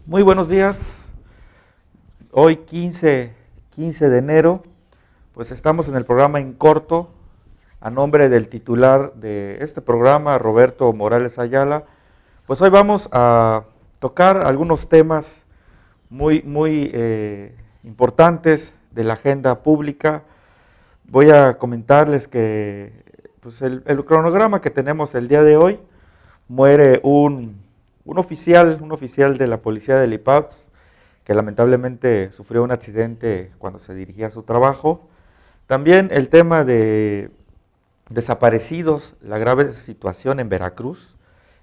Muy buenos días. Hoy 15 de enero, pues estamos en el programa En Corto, a nombre del titular de este programa, Roberto Morales Ayala. Pues hoy vamos a tocar algunos temas muy importantes de la agenda pública. Voy a comentarles que pues el cronograma que tenemos el día de hoy: muere un oficial de la policía de IPAPS, que lamentablemente sufrió un accidente cuando se dirigía a su trabajo. También el tema de desaparecidos, la grave situación en Veracruz,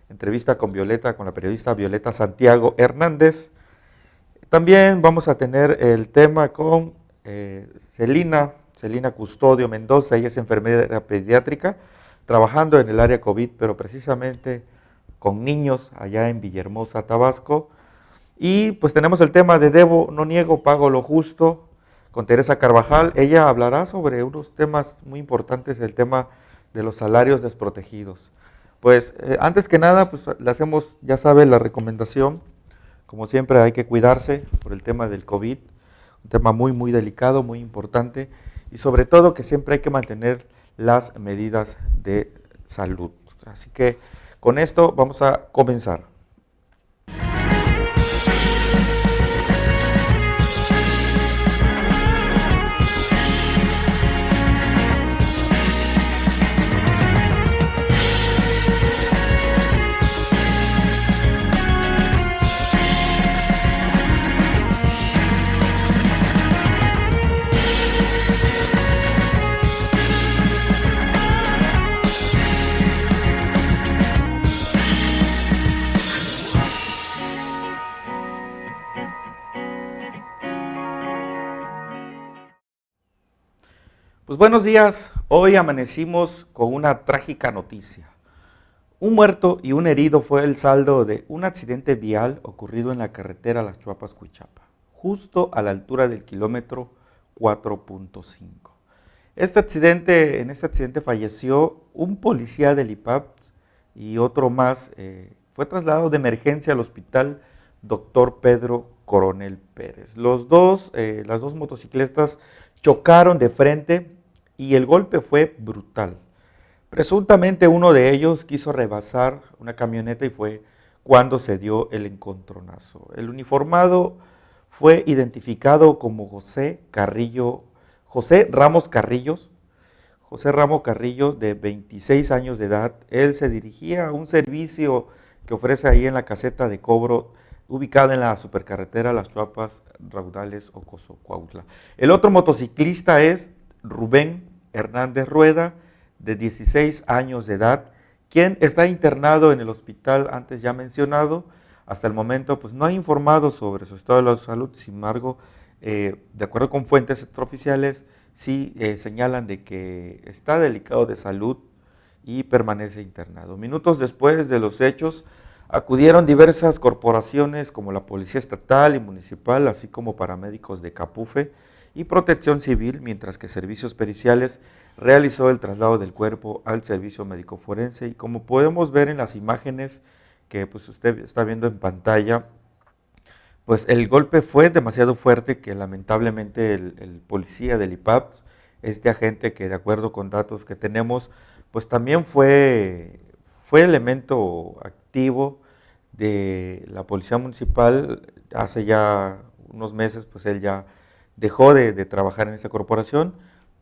entrevista con la periodista Violeta Santiago Hernández. También vamos a tener el tema con Celina Custodio Mendoza. Ella es enfermera pediátrica, trabajando en el área COVID, pero precisamente con niños allá en Villahermosa, Tabasco. Y pues tenemos el tema de Debo, no niego, pago lo justo, con Teresa Carvajal. Ella hablará sobre unos temas muy importantes, el tema de los salarios desprotegidos. Pues antes que nada, pues le hacemos, ya sabe, la recomendación. Como siempre, hay que cuidarse por el tema del COVID, un tema muy delicado, muy importante, y sobre todo que siempre hay que mantener las medidas de salud. Así que con esto vamos a comenzar. Pues buenos días, hoy amanecimos con una trágica noticia. Un muerto y un herido fue el saldo de un accidente vial ocurrido en la carretera Las Chuapas-Cuichapa, justo a la altura del kilómetro 4.5. En este accidente falleció un policía del IPAPS y otro más. Fue trasladado de emergencia al hospital Dr. Pedro Coronel Pérez. Las dos motocicletas chocaron de frente y el golpe fue brutal. Presuntamente uno de ellos quiso rebasar una camioneta y fue cuando se dio el encontronazo. El uniformado fue identificado como José Ramos Carrillo, de 26 años de edad. Él se dirigía a un servicio que ofrece ahí en la caseta de cobro, ubicada en la supercarretera Las Chuapas, Raudales, Ocoso, Cuautla. El otro motociclista es Rubén Hernández Rueda, de 16 años de edad, quien está internado en el hospital antes ya mencionado. Hasta el momento pues no ha informado sobre su estado de salud. Sin embargo, de acuerdo con fuentes extraoficiales, sí señalan de que está delicado de salud y permanece internado. Minutos después de los hechos, acudieron diversas corporaciones como la Policía Estatal y Municipal, así como paramédicos de Capufe y Protección Civil, mientras que Servicios Periciales realizó el traslado del cuerpo al servicio médico forense. Y como podemos ver en las imágenes que pues usted está viendo en pantalla, pues el golpe fue demasiado fuerte, que lamentablemente el policía del IPAPS, este agente que de acuerdo con datos que tenemos, pues también fue elemento activo de la Policía Municipal. Hace ya unos meses pues él ya dejó de trabajar en esta corporación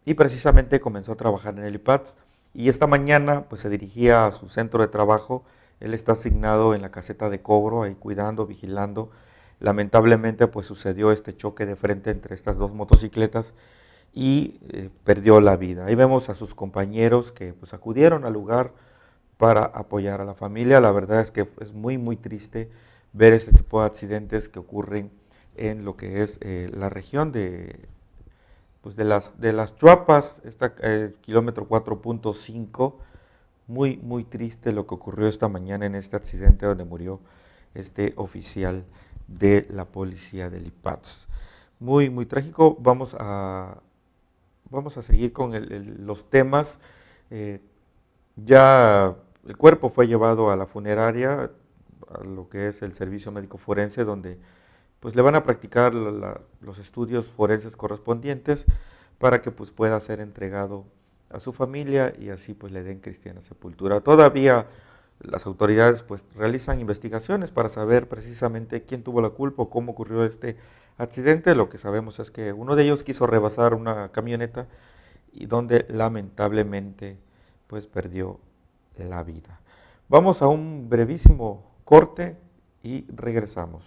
y precisamente comenzó a trabajar en el IPAPS. Y esta mañana pues se dirigía a su centro de trabajo. Él está asignado en la caseta de cobro, ahí cuidando, vigilando. Lamentablemente pues sucedió este choque de frente entre estas dos motocicletas y perdió la vida. Ahí vemos a sus compañeros que pues acudieron al lugar para apoyar a la familia. La verdad es que es muy triste ver este tipo de accidentes que ocurren en lo que es la región pues de las Chuapas, kilómetro 4.5. Muy triste lo que ocurrió esta mañana en este accidente donde murió este oficial de la policía del IPAPS. Muy trágico. Vamos a seguir con los temas. Ya el cuerpo fue llevado a la funeraria. a lo que es el servicio médico forense, donde pues le van a practicar los estudios forenses correspondientes para que pues pueda ser entregado a su familia y así pues le den cristiana sepultura. Todavía las autoridades pues realizan investigaciones para saber precisamente quién tuvo la culpa o cómo ocurrió este accidente. Lo que sabemos es que uno de ellos quiso rebasar una camioneta y donde lamentablemente pues perdió la vida. Vamos a un brevísimo corte y regresamos.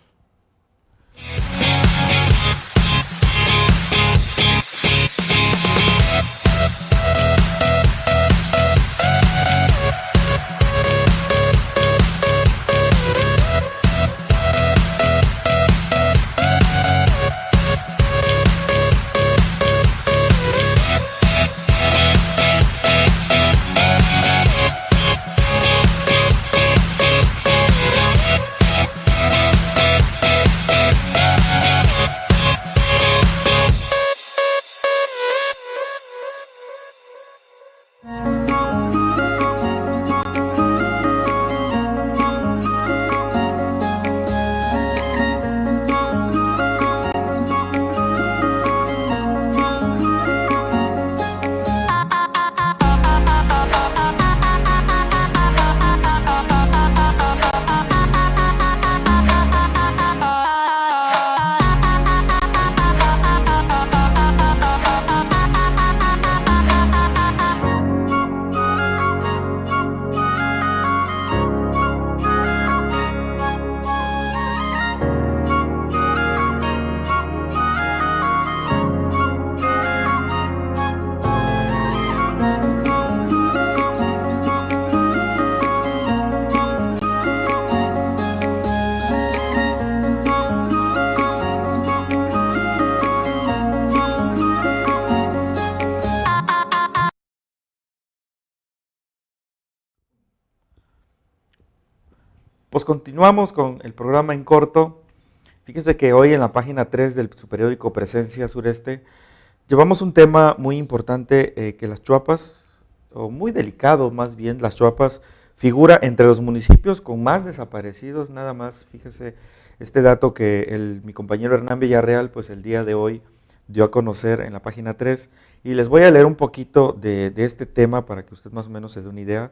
Pues continuamos con el programa en corto. Fíjense que hoy en la página 3 del su periódico Presencia Sureste llevamos un tema muy importante, que las Chuapas, o muy delicado más bien, las Chuapas figura entre los municipios con más desaparecidos, nada más. Fíjese este dato que mi compañero Hernán Villarreal pues el día de hoy dio a conocer en la página 3 y les voy a leer un poquito de este tema para que usted más o menos se dé una idea.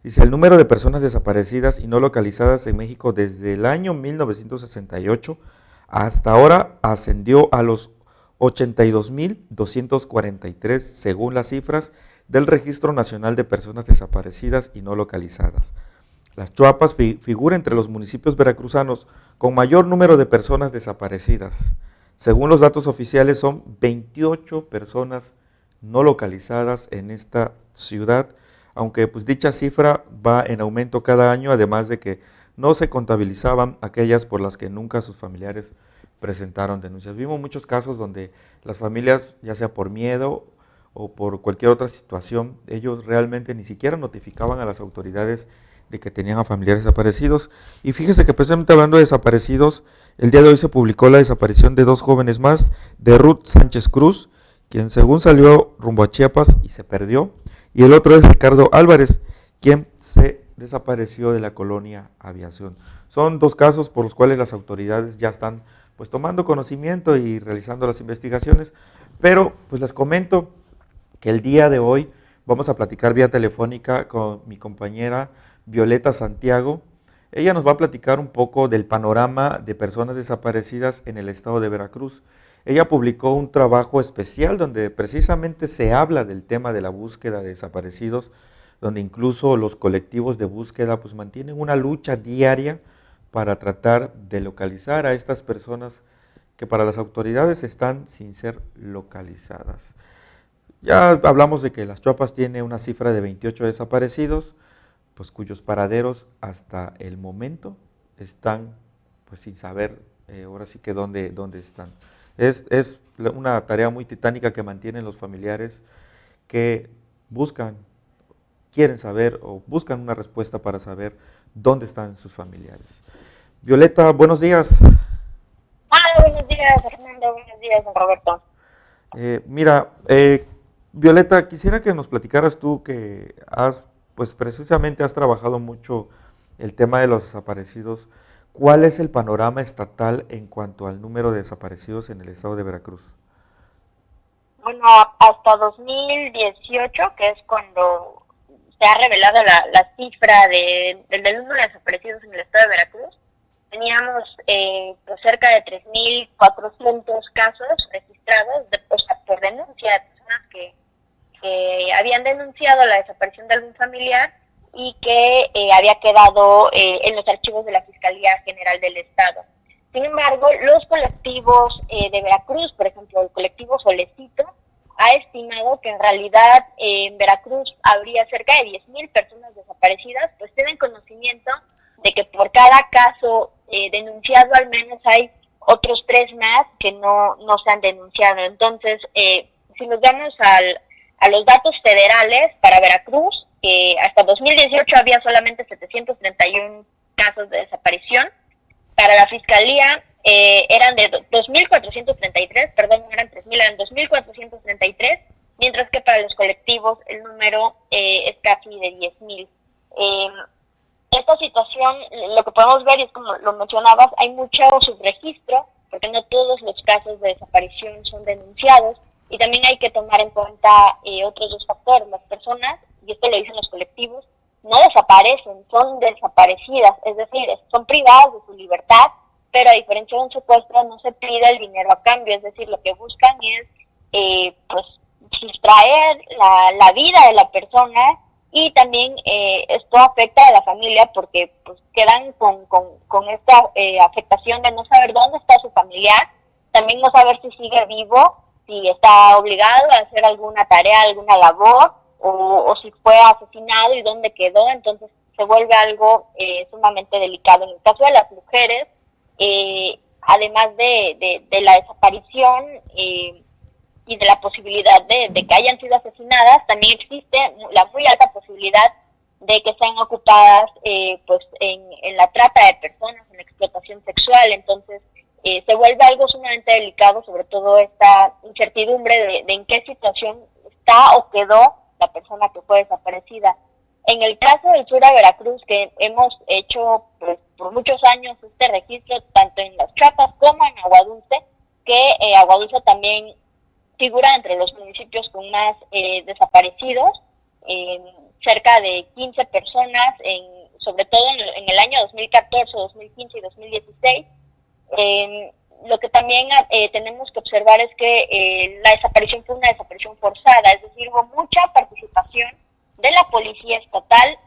Dice, el número de personas desaparecidas y no localizadas en México desde el año 1968 hasta ahora ascendió a los 82.243 según las cifras del Registro Nacional de Personas Desaparecidas y No Localizadas. Las Chuapas figura entre los municipios veracruzanos con mayor número de personas desaparecidas. Según los datos oficiales, son 28 personas no localizadas en esta ciudad, aunque pues dicha cifra va en aumento cada año, además de que no se contabilizaban aquellas por las que nunca sus familiares presentaron denuncias. Vimos muchos casos donde las familias, ya sea por miedo o por cualquier otra situación, ellos realmente ni siquiera notificaban a las autoridades de que tenían a familiares desaparecidos. Y fíjese que precisamente hablando de desaparecidos, el día de hoy se publicó la desaparición de 2 jóvenes más, de Ruth Sánchez Cruz, quien según salió rumbo a Chiapas y se perdió, y el otro es Ricardo Álvarez, quien se desapareció de la colonia Aviación. Son 2 casos por los cuales las autoridades ya están pues tomando conocimiento y realizando las investigaciones, pero pues les comento que el día de hoy vamos a platicar vía telefónica con mi compañera Violeta Santiago. Ella nos va a platicar un poco del panorama de personas desaparecidas en el estado de Veracruz. Ella publicó un trabajo especial donde precisamente se habla del tema de la búsqueda de desaparecidos, donde incluso los colectivos de búsqueda pues mantienen una lucha diaria para tratar de localizar a estas personas que para las autoridades están sin ser localizadas. Ya hablamos de que las Chuapas tiene una cifra de 28 desaparecidos, pues cuyos paraderos hasta el momento están pues sin saber ahora sí que dónde están. Es una tarea muy titánica que mantienen los familiares que quieren saber o buscan una respuesta para saber dónde están sus familiares. Violeta, buenos días. Hola, buenos días, Fernando. Buenos días, don Roberto. Violeta, quisiera que nos platicaras tú que pues precisamente has trabajado mucho el tema de los desaparecidos, ¿cuál es el panorama estatal en cuanto al número de desaparecidos en el estado de Veracruz? Bueno, hasta 2018, que es cuando se ha revelado la cifra del número de desaparecidos en el estado de Veracruz, teníamos pues cerca de 3.400 casos registrados, o sea, por denuncia de personas que habían denunciado la desaparición de algún familiar y que había quedado en los archivos de la Fiscalía General del Estado. Sin embargo, los colectivos de Veracruz, por ejemplo, el colectivo Solecito, ha estimado que en realidad en Veracruz habría cerca de 10.000 personas desaparecidas, pues tienen conocimiento de que por cada caso denunciado al menos hay otros 3 más que no se han denunciado. Entonces, si nos vamos a los datos federales para Veracruz, hasta 2018 había solamente 731 casos de desaparición. Para la Fiscalía eran de 2.433, perdón, no eran 3.000, eran 2.433, mientras que para los colectivos el número es casi de 10.000. Esta situación, lo que podemos ver, y es como lo mencionabas, hay mucho subregistro, porque no todos los casos de desaparición son denunciados, y también hay que tomar en cuenta otros 2 factores. Las personas, y esto lo dicen los colectivos, no desaparecen, son desaparecidas, es decir, son privadas de su libertad, pero a diferencia de un secuestro no se pide el dinero a cambio, es decir, lo que buscan es pues sustraer la vida de la persona, y también esto afecta a la familia porque pues quedan con esta afectación de no saber dónde está su familiar, también no saber si sigue vivo, si está obligado a hacer alguna tarea, alguna labor, o si fue asesinado y dónde quedó. Entonces se vuelve algo sumamente delicado. En el caso de las mujeres, además de la desaparición y de la posibilidad de que hayan sido asesinadas, también existe la muy alta posibilidad de que sean ocupadas pues en la trata de personas, en la explotación sexual. Entonces se vuelve algo sumamente delicado, sobre todo esta incertidumbre de en qué situación está o quedó la persona que fue desaparecida. En el caso del sur de Veracruz, que hemos hecho pues, por muchos años este registro, tanto en Las Chapas como en Agua Dulce, que Agua Dulce también figura entre los municipios con más desaparecidos, cerca de 15 personas, sobre todo en el año 2014, 2015 y 2016. Lo que también tenemos que observar es que la desaparición fue una desaparición forzada, es decir, hubo mucha participación de la policía estatal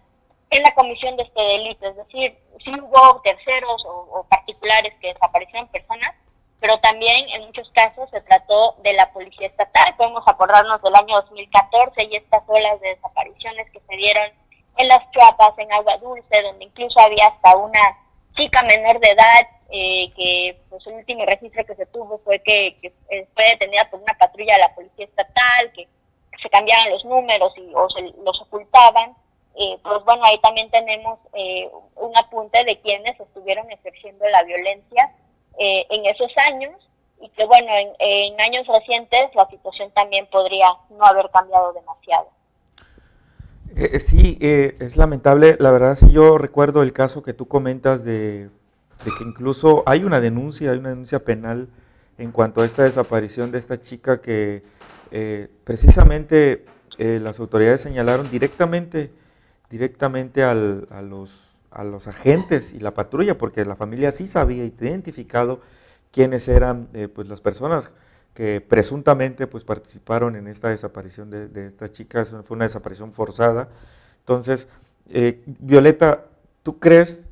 en la comisión de este delito, es decir, sí hubo terceros o particulares que desaparecieron personas, pero también en muchos casos se trató de la policía estatal. Podemos acordarnos del año 2014 y estas olas de desapariciones que se dieron en Las Chuapas, en Agua Dulce, donde incluso había hasta una chica menor de edad que pues el último registro que se tuvo fue que fue detenida por una patrulla de la policía estatal, que se cambiaban los números o se los ocultaban. Pues bueno, ahí también tenemos un apunte de quienes estuvieron ejerciendo la violencia en esos años, y que bueno, en años recientes la situación también podría no haber cambiado demasiado. Sí, es lamentable. La verdad, sí, yo recuerdo el caso que tú comentas de que incluso hay una denuncia penal en cuanto a esta desaparición de esta chica que precisamente las autoridades señalaron directamente a los agentes y la patrulla, porque la familia sí sabía identificado quiénes eran pues las personas que presuntamente pues participaron en esta desaparición de esta chica. Fue una desaparición forzada. Entonces, Violeta, ¿tú crees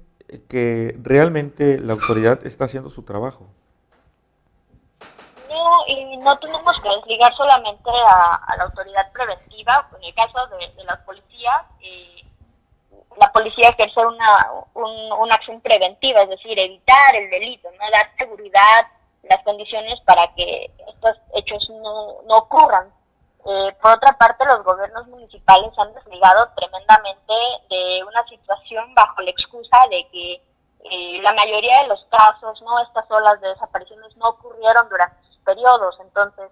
que realmente la autoridad está haciendo su trabajo? No, y no tenemos que desligar solamente a la autoridad preventiva. En el caso de las policías, la policía ejerce una acción preventiva, es decir, evitar el delito, no dar seguridad, las condiciones para que estos hechos no ocurran. Por otra parte, los gobiernos municipales se han desligado tremendamente de una situación bajo la excusa de que la mayoría de los casos, no, estas olas de desapariciones no ocurrieron durante sus periodos. Entonces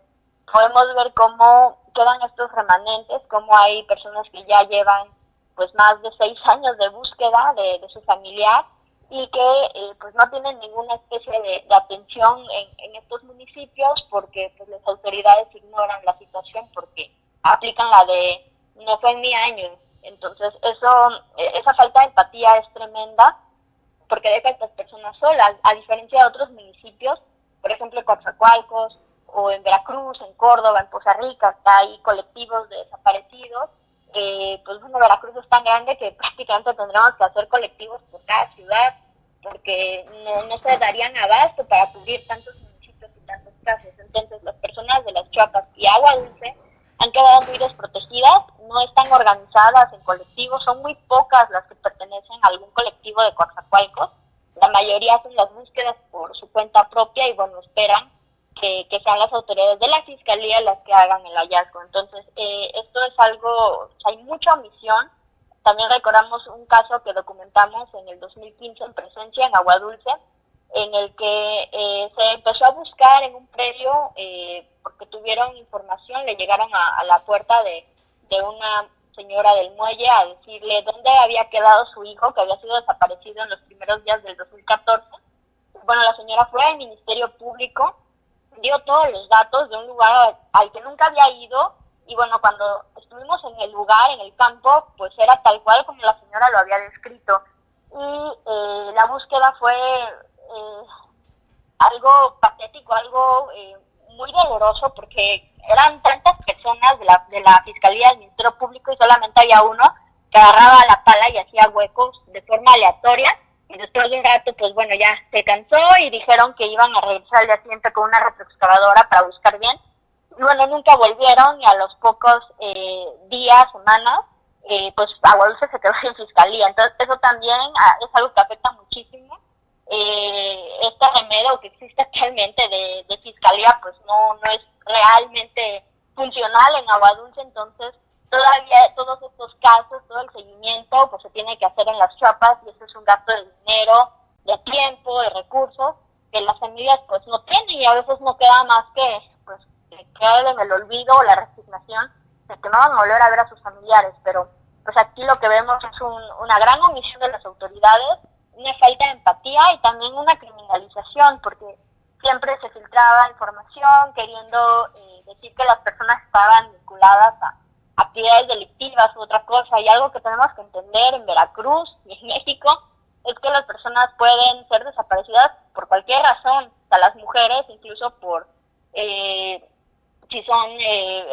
podemos ver cómo quedan estos remanentes, cómo hay personas que ya llevan pues más de 6 años de búsqueda de su familiar y que pues no tienen ninguna especie de atención en estos municipios porque pues las autoridades ignoran la situación porque aplican la de no fue en mi año. Entonces esa falta de empatía es tremenda porque deja a estas personas solas, a diferencia de otros municipios, por ejemplo Coatzacoalcos o en Veracruz, en Córdoba, en Poza Rica, que hay colectivos de desaparecidos. Pues bueno, Veracruz es tan grande que prácticamente tendremos que hacer colectivos por cada ciudad porque no se darían abasto para cubrir tantos municipios y tantos casos. Entonces las personas de las Chiapas y Agua Dulce han quedado muy desprotegidas, no están organizadas en colectivos, son muy pocas las que pertenecen a algún colectivo de Coatzacoalcos, la mayoría hacen las búsquedas por su cuenta propia y bueno, esperan que sean las autoridades de la Fiscalía las que hagan el hallazgo. Entonces, esto es algo, hay mucha omisión. También recordamos un caso que documentamos en el 2015 en Presencia, en Agua Dulce, en el que se empezó a buscar en un predio porque tuvieron información, le llegaron a la puerta de una señora del muelle a decirle dónde había quedado su hijo, que había sido desaparecido en los primeros días del 2014. Bueno, la señora fue al Ministerio Público, dio todos los datos de un lugar al que nunca había ido y bueno, cuando estuvimos en el lugar, en el campo, pues era tal cual como la señora lo había descrito y la búsqueda fue algo patético, algo muy doloroso porque eran tantas personas de la Fiscalía del Ministerio Público y solamente había uno que agarraba la pala y hacía huecos de forma aleatoria. Y después de un rato, pues bueno, ya se cansó y dijeron que iban a regresar al día siguiente con una retroexcavadora para buscar bien. Y bueno, nunca volvieron y a los pocos días, semanas, pues Agua Dulce se quedó sin fiscalía. Entonces eso también es algo que afecta muchísimo. Este remedio que existe actualmente de fiscalía, pues no es realmente funcional en Agua Dulce. Entonces todavía todos estos casos, todo el seguimiento, pues se tiene que hacer en las Chiapas y eso es un gasto de dinero, de tiempo, de recursos que las familias pues no tienen y a veces no queda más que pues caer en el olvido o la resignación de que no van a volver a ver a sus familiares. Pero pues aquí lo que vemos es una gran omisión de las autoridades, una falta de empatía y también una criminalización porque siempre se filtraba información queriendo decir que las personas estaban vinculadas a actividades delictivas u otra cosa. Y algo que tenemos que entender en Veracruz y en México es que las personas pueden ser desaparecidas por cualquier razón, hasta las mujeres incluso por si son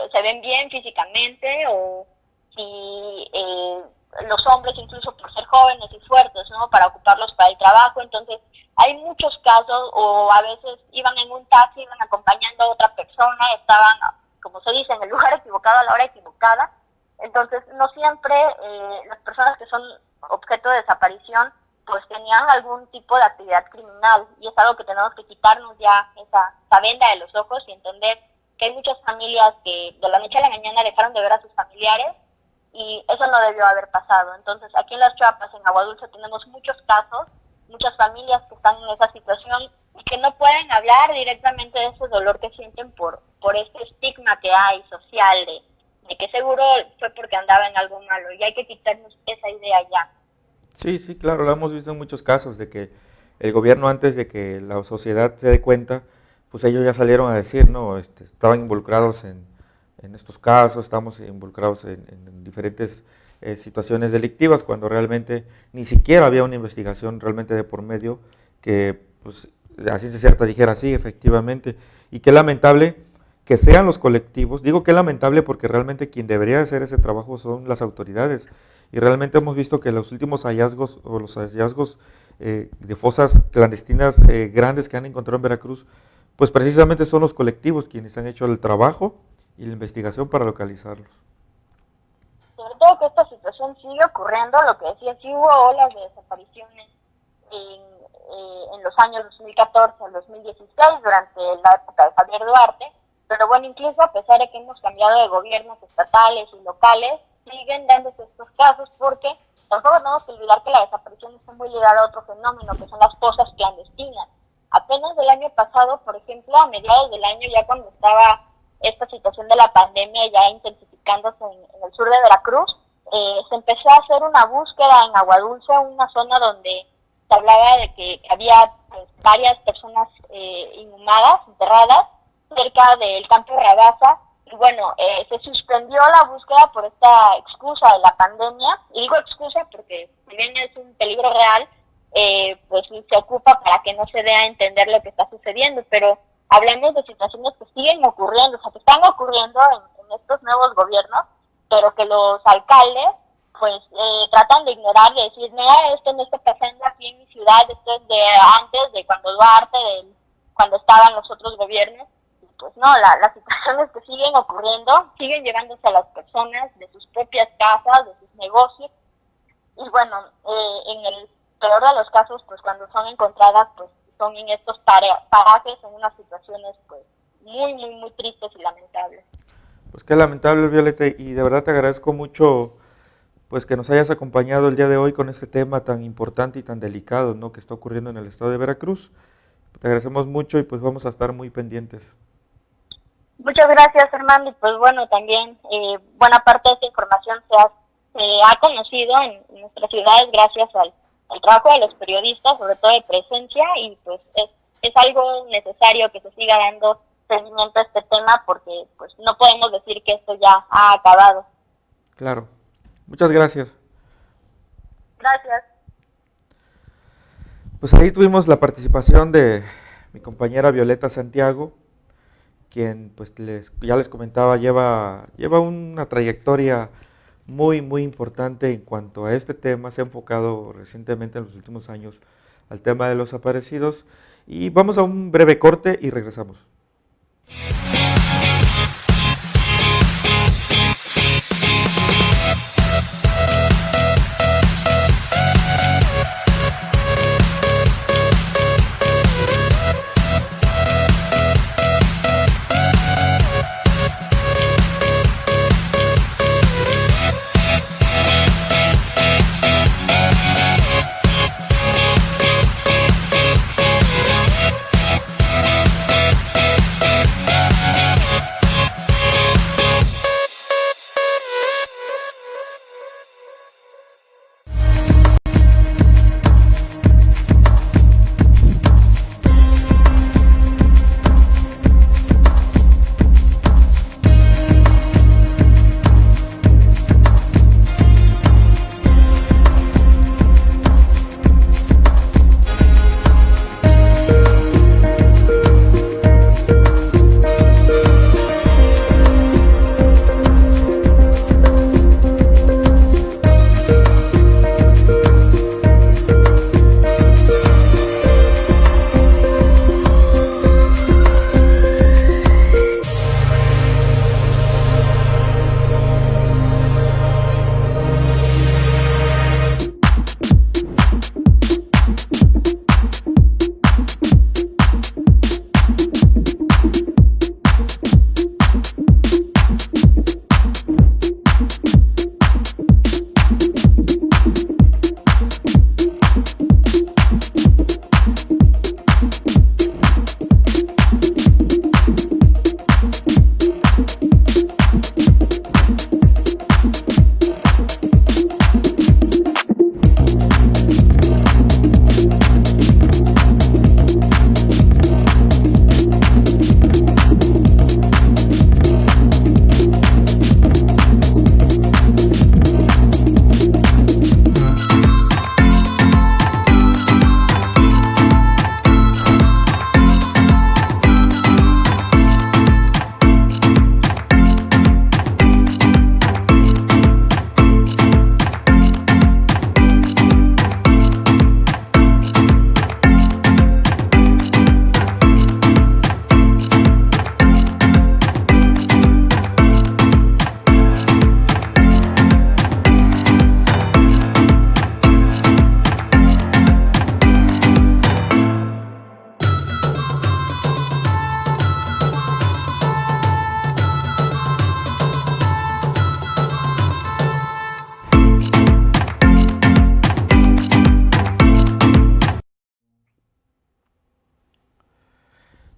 se ven bien físicamente o si los hombres incluso por ser jóvenes y fuertes, ¿no? Para ocuparlos para el trabajo. Entonces hay muchos casos o a veces iban en un taxi, iban acompañando a otra persona, estaban como se dice, en el lugar equivocado a la hora equivocada. Entonces, no siempre las personas que son objeto de desaparición, pues tenían algún tipo de actividad criminal. Y es algo que tenemos que quitarnos ya esa venda de los ojos y entender que hay muchas familias que de la noche a la mañana dejaron de ver a sus familiares y eso no debió haber pasado. Entonces, aquí en las Chiapas, en Agua Dulce, tenemos muchos casos, muchas familias que están en esa situación y que no pueden hablar directamente de ese dolor que sienten por este estigma que hay social de que seguro fue porque andaba en algo malo y hay que quitarnos esa idea ya. Sí, sí, claro, lo hemos visto en muchos casos de que el gobierno antes de que la sociedad se dé cuenta, pues ellos ya salieron a decir, no, estaban involucrados en estos casos, estamos involucrados en diferentes situaciones delictivas cuando realmente ni siquiera había una investigación realmente de por medio que pues a ciencia cierta dijera sí, efectivamente, y qué lamentable que sean los colectivos, digo que es lamentable porque realmente quien debería hacer ese trabajo son las autoridades y realmente hemos visto que los últimos hallazgos o los hallazgos de fosas clandestinas grandes que han encontrado en Veracruz, pues precisamente son los colectivos quienes han hecho el trabajo y la investigación para localizarlos. Sobre todo que esta situación sigue ocurriendo, lo que decía, sí hubo olas de desapariciones en los años 2014 al 2016 durante la época de Javier Duarte, pero bueno, incluso a pesar de que hemos cambiado de gobiernos estatales y locales, siguen dándose estos casos porque tampoco tenemos que olvidar que la desaparición está muy ligada a otro fenómeno, que son las fosas clandestinas. Apenas del año pasado, por ejemplo, a mediados del año, ya cuando estaba esta situación de la pandemia ya intensificándose en el sur de Veracruz, se empezó a hacer una búsqueda en Agua Dulce, una zona donde se hablaba de que había pues, varias personas inhumadas, enterradas, cerca del campo Rabasa. Y bueno, se suspendió la búsqueda por esta excusa de la pandemia. Y digo excusa porque si bien es un peligro real, pues se ocupa para que no se dé a entender lo que está sucediendo. Pero hablamos de situaciones que siguen ocurriendo, o sea, que están ocurriendo en estos nuevos gobiernos, pero que los alcaldes pues tratan de ignorar, de decir, no, esto no está pasando aquí en mi ciudad, esto es de antes, de cuando Duarte, cuando estaban los otros gobiernos. Y pues no, las situaciones que siguen ocurriendo, siguen llevándose a las personas de sus propias casas, de sus negocios. Y bueno, en el peor de los casos, pues cuando son encontradas, pues son en estos parajes, en unas situaciones pues muy, muy, muy tristes y lamentables. Pues qué lamentable, Violeta, y de verdad te agradezco mucho pues que nos hayas acompañado el día de hoy con este tema tan importante y tan delicado, ¿no?, que está ocurriendo en el estado de Veracruz. Te agradecemos mucho y pues vamos a estar muy pendientes. Muchas gracias, Fernando. Y pues bueno, también buena parte de esta información se ha conocido en nuestras ciudades gracias al trabajo de los periodistas, sobre todo de presencia, y pues es algo necesario que se siga dando seguimiento a este tema porque pues no podemos decir que esto ya ha acabado. Claro. Muchas gracias. Gracias. Pues ahí tuvimos la participación de mi compañera Violeta Santiago, quien pues ya les comentaba, lleva una trayectoria muy, muy importante en cuanto a este tema. Se ha enfocado recientemente en los últimos años al tema de los desaparecidos. Y vamos a un breve corte y regresamos.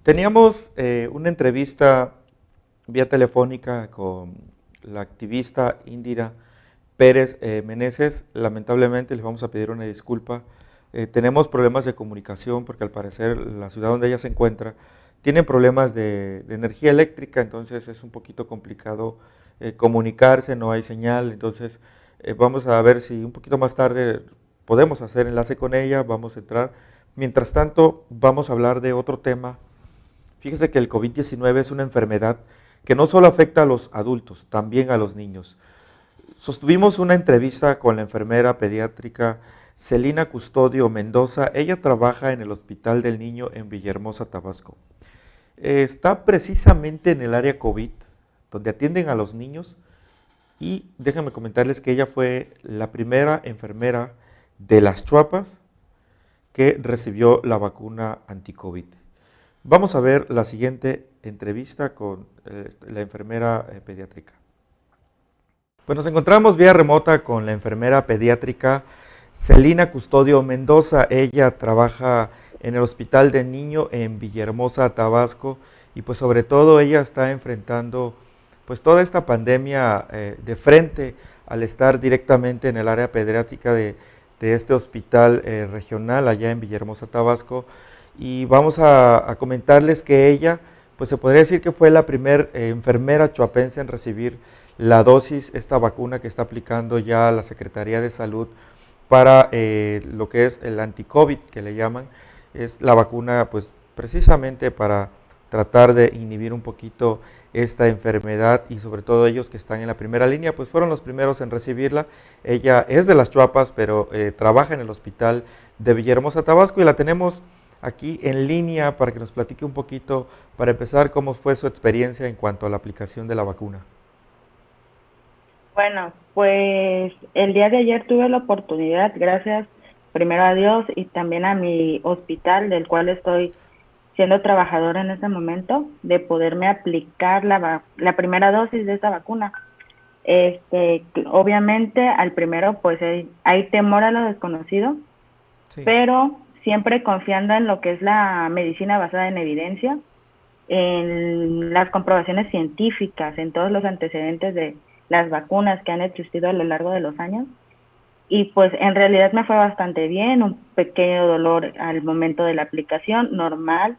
Teníamos una entrevista vía telefónica con la activista Indira Pérez Meneses. Lamentablemente les vamos a pedir una disculpa. Tenemos problemas de comunicación porque al parecer la ciudad donde ella se encuentra tiene problemas de energía eléctrica, entonces es un poquito complicado comunicarse, no hay señal, entonces vamos a ver si un poquito más tarde podemos hacer enlace con ella, vamos a entrar. Mientras tanto, vamos a hablar de otro tema. Fíjese que el COVID-19 es una enfermedad que no solo afecta a los adultos, también a los niños. Sostuvimos una entrevista con la enfermera pediátrica Celina Custodio Mendoza. Ella trabaja en el Hospital del Niño en Villahermosa, Tabasco. Está precisamente en el área COVID, donde atienden a los niños, y déjenme comentarles que ella fue la primera enfermera de las Chuapas que recibió la vacuna anti-COVID. Vamos a ver la siguiente entrevista con la enfermera pediátrica. Pues nos encontramos vía remota con la enfermera pediátrica Celina Custodio Mendoza. Ella trabaja en el Hospital de Niño en Villahermosa, Tabasco, y pues sobre todo ella está enfrentando pues toda esta pandemia de frente al estar directamente en el área pediátrica de este hospital regional allá en Villahermosa, Tabasco. Y vamos a comentarles que ella, pues se podría decir que fue la primera enfermera chuapense en recibir la dosis, esta vacuna que está aplicando ya la Secretaría de Salud para lo que es el anti-COVID, que le llaman. Es la vacuna pues precisamente para tratar de inhibir un poquito esta enfermedad, y sobre todo ellos que están en la primera línea, pues fueron los primeros en recibirla. Ella es de las Chuapas, pero trabaja en el hospital de Villahermosa, Tabasco, y la tenemos aquí en línea para que nos platique un poquito, para empezar, cómo fue su experiencia en cuanto a la aplicación de la vacuna. Bueno, pues el día de ayer tuve la oportunidad, gracias primero a Dios y también a mi hospital, del cual estoy siendo trabajadora en este momento, de poderme aplicar la primera dosis de esta vacuna. Obviamente al primero pues hay temor a lo desconocido, Sí. pero siempre confiando en lo que es la medicina basada en evidencia, en las comprobaciones científicas, en todos los antecedentes de las vacunas que han existido a lo largo de los años. Y pues en realidad me fue bastante bien, un pequeño dolor al momento de la aplicación, normal,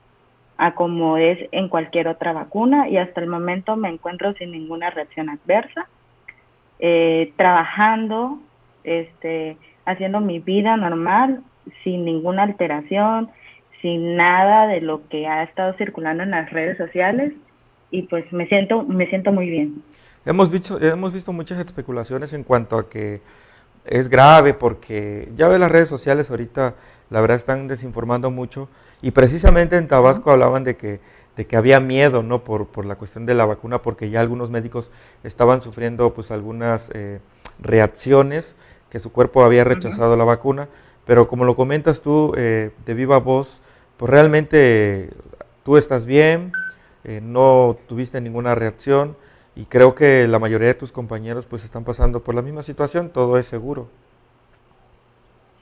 a como es en cualquier otra vacuna, y hasta el momento me encuentro sin ninguna reacción adversa, trabajando, haciendo mi vida normal, sin ninguna alteración, sin nada de lo que ha estado circulando en las redes sociales, y pues me siento muy bien. Hemos visto muchas especulaciones en cuanto a que es grave, porque ya ve las redes sociales ahorita, la verdad están desinformando mucho, y precisamente en Tabasco hablaban de que había miedo, ¿no? Por la cuestión de la vacuna, porque ya algunos médicos estaban sufriendo pues algunas reacciones, que su cuerpo había rechazado la vacuna, pero como lo comentas tú de viva voz, pues realmente tú estás bien, no tuviste ninguna reacción, y creo que la mayoría de tus compañeros pues están pasando por la misma situación, todo es seguro.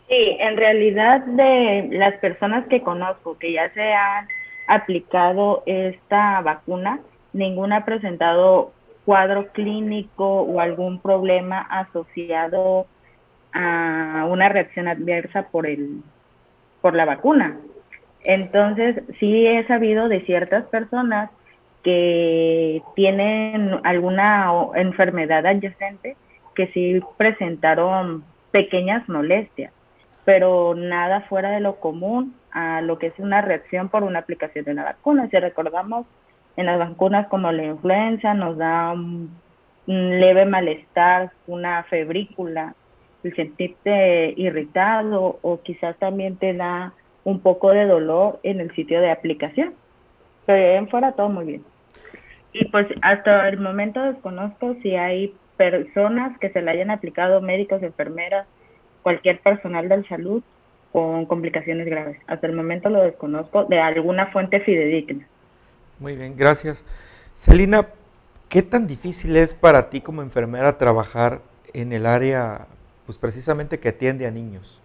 Sí, en realidad de las personas que conozco que ya se han aplicado esta vacuna, ninguna ha presentado cuadro clínico o algún problema asociado a una reacción adversa por la vacuna. Entonces, sí he sabido de ciertas personas que tienen alguna enfermedad adyacente que sí presentaron pequeñas molestias, pero nada fuera de lo común a lo que es una reacción por una aplicación de una vacuna. Si recordamos, en las vacunas como la influenza nos da un leve malestar, una febrícula, el sentirte irritado, o quizás también te da un poco de dolor en el sitio de aplicación. Pero en fuera todo muy bien. Y pues hasta el momento desconozco si hay personas que se le hayan aplicado, médicos, enfermeras, cualquier personal de salud con complicaciones graves. Hasta el momento lo desconozco de alguna fuente fidedigna. Muy bien, gracias. Celina, ¿qué tan difícil es para ti como enfermera trabajar en el área, pues precisamente que atiende a niños?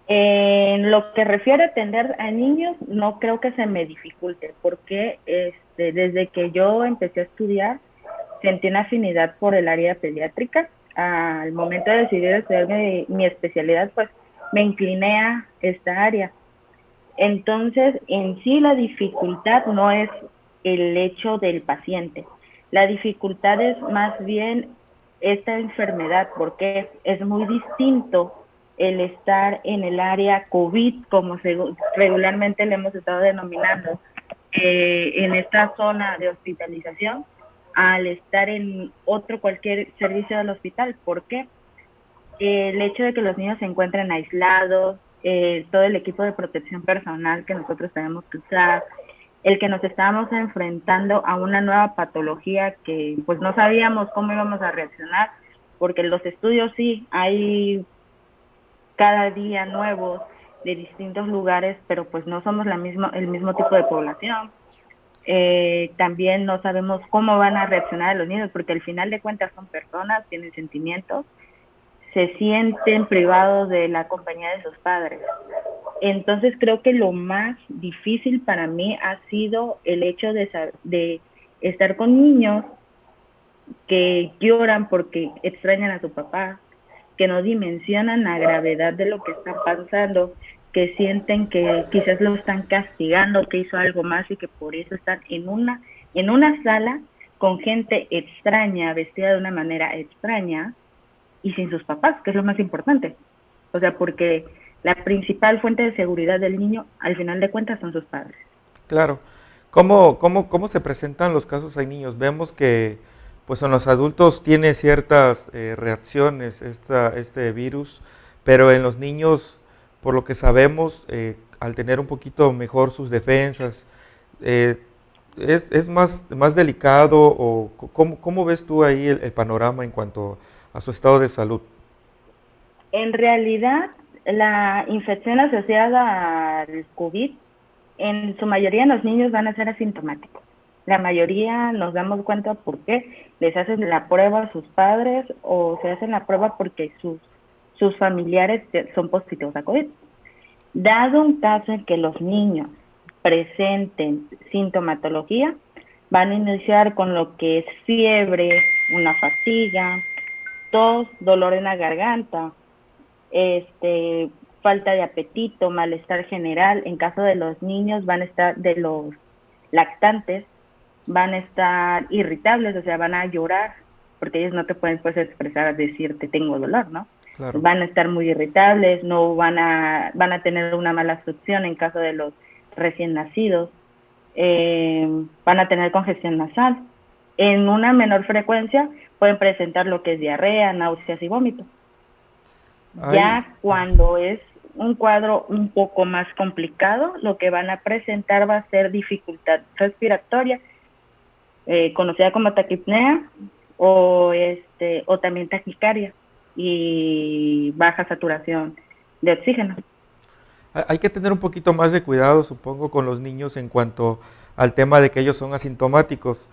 En lo que refiere a atender a niños, no creo que se me dificulte, porque desde que yo empecé a estudiar, sentí una afinidad por el área pediátrica. Al momento de decidir estudiar mi especialidad, pues me incliné a esta área. Entonces, en sí la dificultad no es el hecho del paciente. La dificultad es más bien esta enfermedad, porque es muy distinto el estar en el área COVID, como regularmente le hemos estado denominando, en esta zona de hospitalización, al estar en otro cualquier servicio del hospital. ¿Por qué? El hecho de que los niños se encuentren aislados, todo el equipo de protección personal que nosotros tenemos que usar, el que nos estábamos enfrentando a una nueva patología que pues no sabíamos cómo íbamos a reaccionar, porque los estudios sí, hay cada día nuevos de distintos lugares, pero pues no somos el mismo tipo de población. También no sabemos cómo van a reaccionar los niños, porque al final de cuentas son personas, tienen sentimientos, se sienten privados de la compañía de sus padres. Entonces creo que lo más difícil para mí ha sido el hecho de estar con niños que lloran porque extrañan a su papá, que no dimensionan la gravedad de lo que está pasando, que sienten que quizás lo están castigando, que hizo algo más y que por eso están en una sala con gente extraña, vestida de una manera extraña y sin sus papás, que es lo más importante. O sea, porque la principal fuente de seguridad del niño, al final de cuentas, son sus padres. Claro. ¿Cómo se presentan los casos en niños? Vemos que pues en los adultos tiene ciertas reacciones este virus, pero en los niños, por lo que sabemos, al tener un poquito mejor sus defensas, eh, es más delicado o ¿cómo ves tú ahí el panorama en cuanto a su estado de salud? En realidad, la infección asociada al COVID, en su mayoría los niños van a ser asintomáticos. La mayoría nos damos cuenta por qué les hacen la prueba a sus padres o se hacen la prueba porque sus familiares son positivos a COVID. Dado un caso en que los niños presenten sintomatología, van a iniciar con lo que es fiebre, una fatiga, tos, dolor en la garganta, falta de apetito, malestar general. En caso de los niños de los lactantes, van a estar irritables, o sea, van a llorar, porque ellos no te pueden pues expresar, decirte tengo dolor, ¿no? Claro. Van a estar muy irritables, no van a tener una mala succión en caso de los recién nacidos, van a tener congestión nasal. En una menor frecuencia pueden presentar lo que es diarrea, náuseas y vómitos. Ya cuando es un cuadro un poco más complicado, lo que van a presentar va a ser dificultad respiratoria, conocida como taquipnea o también taquicardia y baja saturación de oxígeno. Hay que tener un poquito más de cuidado, supongo, con los niños en cuanto al tema de que ellos son asintomáticos,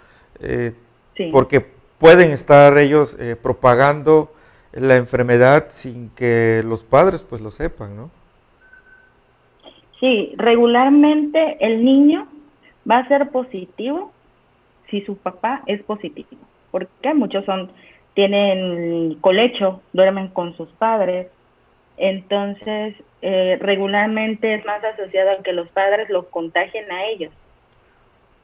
Sí. porque pueden estar ellos propagando la enfermedad sin que los padres pues lo sepan, ¿no? Sí, regularmente el niño va a ser positivo si su papá es positivo, porque muchos tienen colecho, duermen con sus padres, entonces regularmente es más asociado a que los padres los contagien a ellos,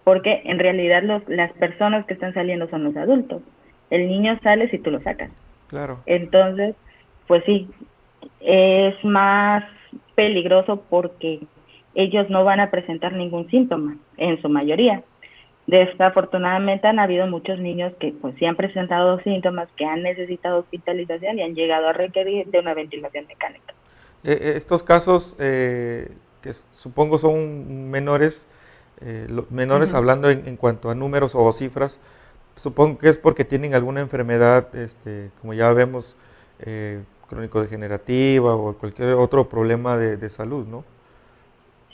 porque en realidad las personas que están saliendo son los adultos. El niño sale si tú lo sacas. Claro. Entonces, pues sí, es más peligroso porque ellos no van a presentar ningún síntoma, en su mayoría. Desafortunadamente han habido muchos niños que pues sí han presentado síntomas, que han necesitado hospitalización y han llegado a requerir de una ventilación mecánica. Estos casos que supongo son menores, hablando en cuanto a números o cifras, supongo que es porque tienen alguna enfermedad, como ya vemos, crónico-degenerativa o cualquier otro problema de salud, ¿no?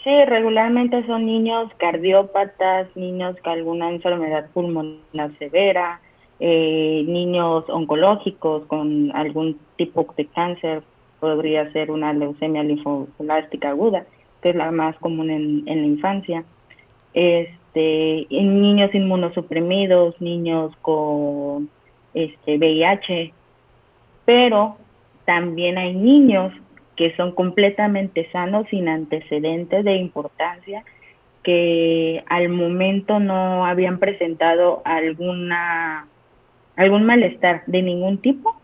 Sí, regularmente son niños cardiópatas, niños con alguna enfermedad pulmonar severa, niños oncológicos con algún tipo de cáncer, podría ser una leucemia linfoblástica aguda, que es la más común en la infancia. En niños inmunosuprimidos, niños con VIH, pero también hay niños que son completamente sanos, sin antecedentes de importancia, que al momento no habían presentado algún malestar de ningún tipo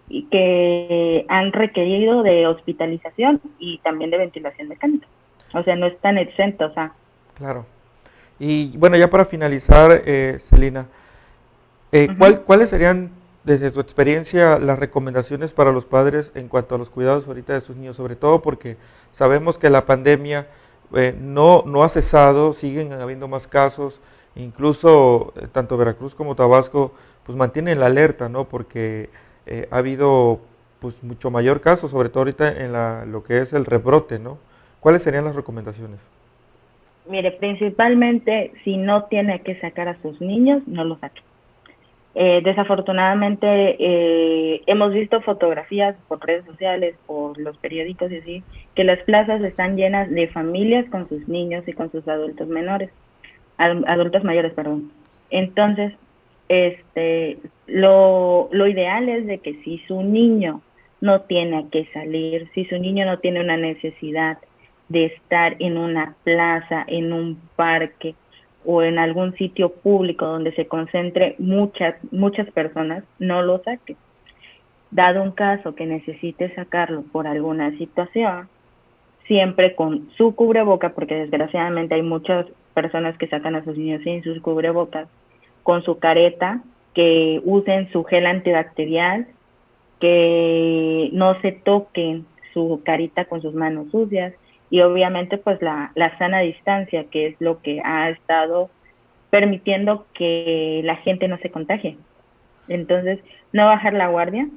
y que han requerido de hospitalización y también de ventilación mecánica. O sea, no están exentos a... Claro. Y bueno, ya para finalizar, Celina, ¿cuáles serían, desde tu experiencia, las recomendaciones para los padres en cuanto a los cuidados ahorita de sus niños? Sobre todo porque sabemos que la pandemia no ha cesado, siguen habiendo más casos, incluso tanto Veracruz como Tabasco pues mantienen la alerta, ¿no? Porque ha habido pues mucho mayor caso, sobre todo ahorita en lo que es el rebrote, ¿no? ¿Cuáles serían las recomendaciones? Mire, principalmente, si no tiene que sacar a sus niños, no los saque. Desafortunadamente, hemos visto fotografías por redes sociales, por los periódicos y así, que las plazas están llenas de familias con sus niños y con sus adultos mayores, perdón. Entonces, lo ideal es de que si su niño no tiene que salir, si su niño no tiene una necesidad de estar en una plaza, en un parque o en algún sitio público donde se concentre muchas personas, no lo saque. Dado un caso que necesite sacarlo por alguna situación, siempre con su cubreboca, porque desgraciadamente hay muchas personas que sacan a sus niños sin sus cubrebocas, con su careta, que usen su gel antibacterial, que no se toquen su carita con sus manos sucias, y obviamente pues la sana distancia, que es lo que ha estado permitiendo que la gente no se contagie. Entonces, no bajar la guardia.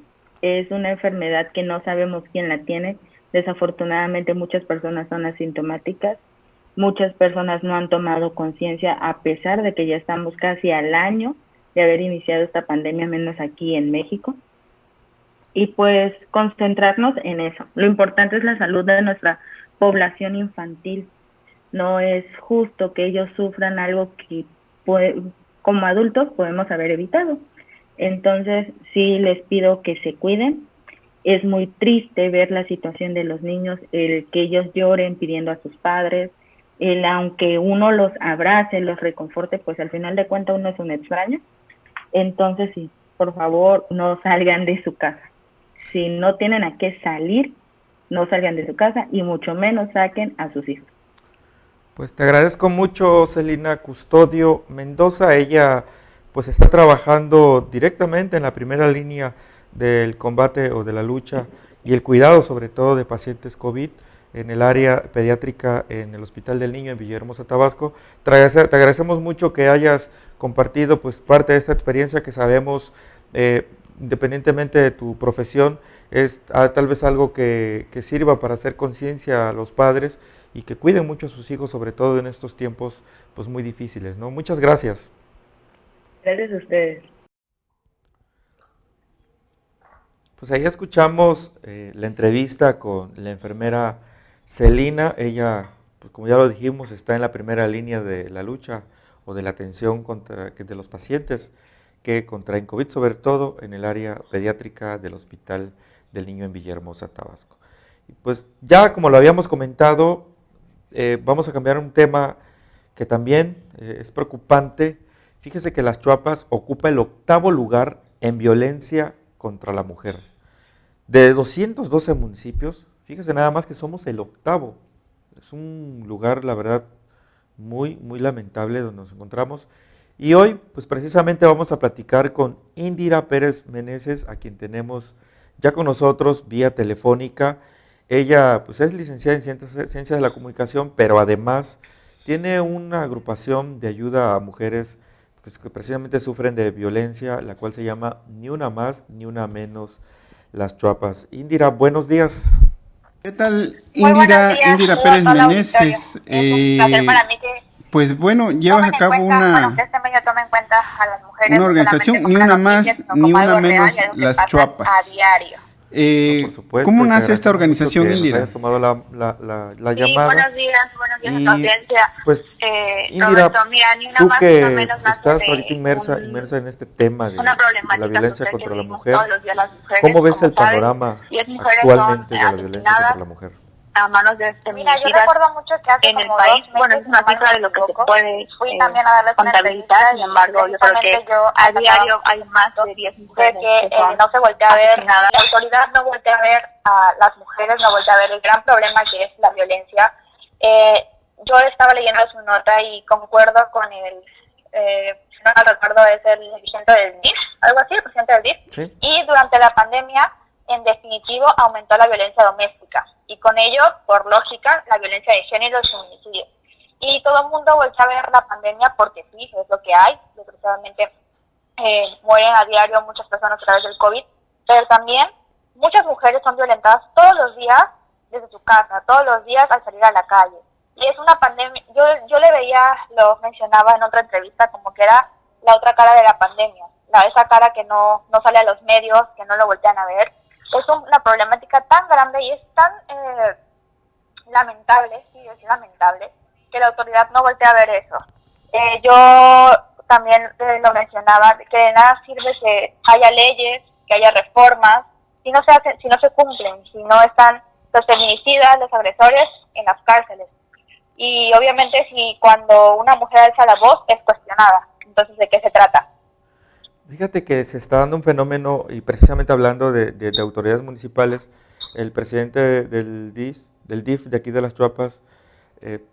Es una enfermedad que no sabemos quién la tiene. Desafortunadamente muchas personas son asintomáticas, muchas personas no han tomado conciencia, a pesar de que ya estamos casi al año de haber iniciado esta pandemia, menos aquí en México. Y pues concentrarnos en eso. Lo importante es la salud de nuestra población infantil. No es justo que ellos sufran algo que como adultos podemos haber evitado. Entonces sí les pido que se cuiden. Es muy triste ver la situación de los niños, el que ellos lloren pidiendo a sus padres, aunque uno los abrace, los reconforte, pues al final de cuentas uno es un extraño. Entonces sí, por favor, no salgan de su casa. Si no tienen a qué salir, no salgan de su casa y mucho menos saquen a sus hijos. Pues te agradezco mucho, Celina Custodio Mendoza. Ella pues está trabajando directamente en la primera línea del combate o de la lucha y el cuidado sobre todo de pacientes COVID en el área pediátrica en el Hospital del Niño en Villahermosa, Tabasco. Te agradecemos mucho que hayas compartido pues parte de esta experiencia que sabemos, independientemente de tu profesión, es tal vez algo que sirva para hacer conciencia a los padres y que cuiden mucho a sus hijos, sobre todo en estos tiempos pues muy difíciles, ¿no? Muchas gracias. Gracias a ustedes. Pues ahí escuchamos la entrevista con la enfermera Celina. Ella, pues como ya lo dijimos, está en la primera línea de la lucha o de la atención de los pacientes que contraen COVID, sobre todo en el área pediátrica del Hospital del Niño en Villahermosa, Tabasco. Y pues ya como lo habíamos comentado, vamos a cambiar un tema que también es preocupante. Fíjese que Las Chuapas ocupa el 8º lugar en violencia contra la mujer. De 212 municipios, fíjese nada más que somos el 8º. Es un lugar, la verdad, muy, muy lamentable donde nos encontramos. Y hoy, pues precisamente vamos a platicar con Indira Pérez Meneses, a quien tenemos ya con nosotros vía telefónica. Ella pues es licenciada en Ciencias de la Comunicación, pero además tiene una agrupación de ayuda a mujeres pues, que precisamente sufren de violencia, la cual se llama Ni Una Más, Ni Una Menos Las Chuapas. Indira, buenos días. ¿Qué tal, Días, Indira Pérez Meneses? Es un placer para mí que Pues bueno, llevas a cabo una a las mujeres, organización, Ni Una Más, Ni Una Menos Las Chuapas. A diario. Por supuesto, ¿Cómo y te nace esta agradezco mucho organización, que nos Indira? hayas tomado la Sí, llamada. buenos días a tu Y audiencia. pues, Indira, Roberto, mira, ni una tú más ni una que menos nace estás ahorita de inmersa en este tema una de la problemática violencia social que contra la vivimos todos mujer, los días las mujeres, ¿cómo ves como el sabes, panorama 10 mujeres son actualmente de la violencia contra asesinadas la mujer? a manos de Mira, yo feminicidas recuerdo mucho que hace en el como país. 2 Bueno, meses, es una si mal cifra no de lo me que se equivoco, puede fui también a darles una contabilizar. entrevista Sin y embargo, yo creo que precisamente yo a atacaba diario hay más de 10 de mujeres que que son no se voltea a ver, asesinadas. la autoridad no voltea a ver a las mujeres, no voltea a ver el gran problema que es la violencia. Yo estaba leyendo su nota y concuerdo con si no me recuerdo, es el dirigente del DIF, algo así, el presidente del DIF. Sí. Y durante la pandemia, en definitivo, aumentó la violencia doméstica. Y con ello, por lógica, la violencia de género y el feminicidio. Y todo el mundo volvió a ver la pandemia porque sí, es lo que hay. Desgraciadamente, mueren a diario muchas personas a través del COVID. Pero también, muchas mujeres son violentadas todos los días desde su casa, todos los días al salir a la calle. Y es una pandemia, yo le veía, lo mencionaba en otra entrevista, como que era la otra cara de la pandemia, esa cara que no sale a los medios, que no lo voltean a ver. Es una problemática tan grande y es tan lamentable, sí, es lamentable, que la autoridad no voltea a ver eso. Yo también lo mencionaba, que de nada sirve que haya leyes, que haya reformas, si no se cumplen, si no están los feminicidas, los agresores en las cárceles. Y obviamente si cuando una mujer alza la voz es cuestionada. Entonces, ¿de qué se trata? Fíjate que se está dando un fenómeno, y precisamente hablando de autoridades municipales, el presidente del DIF de aquí de Las Chuapas,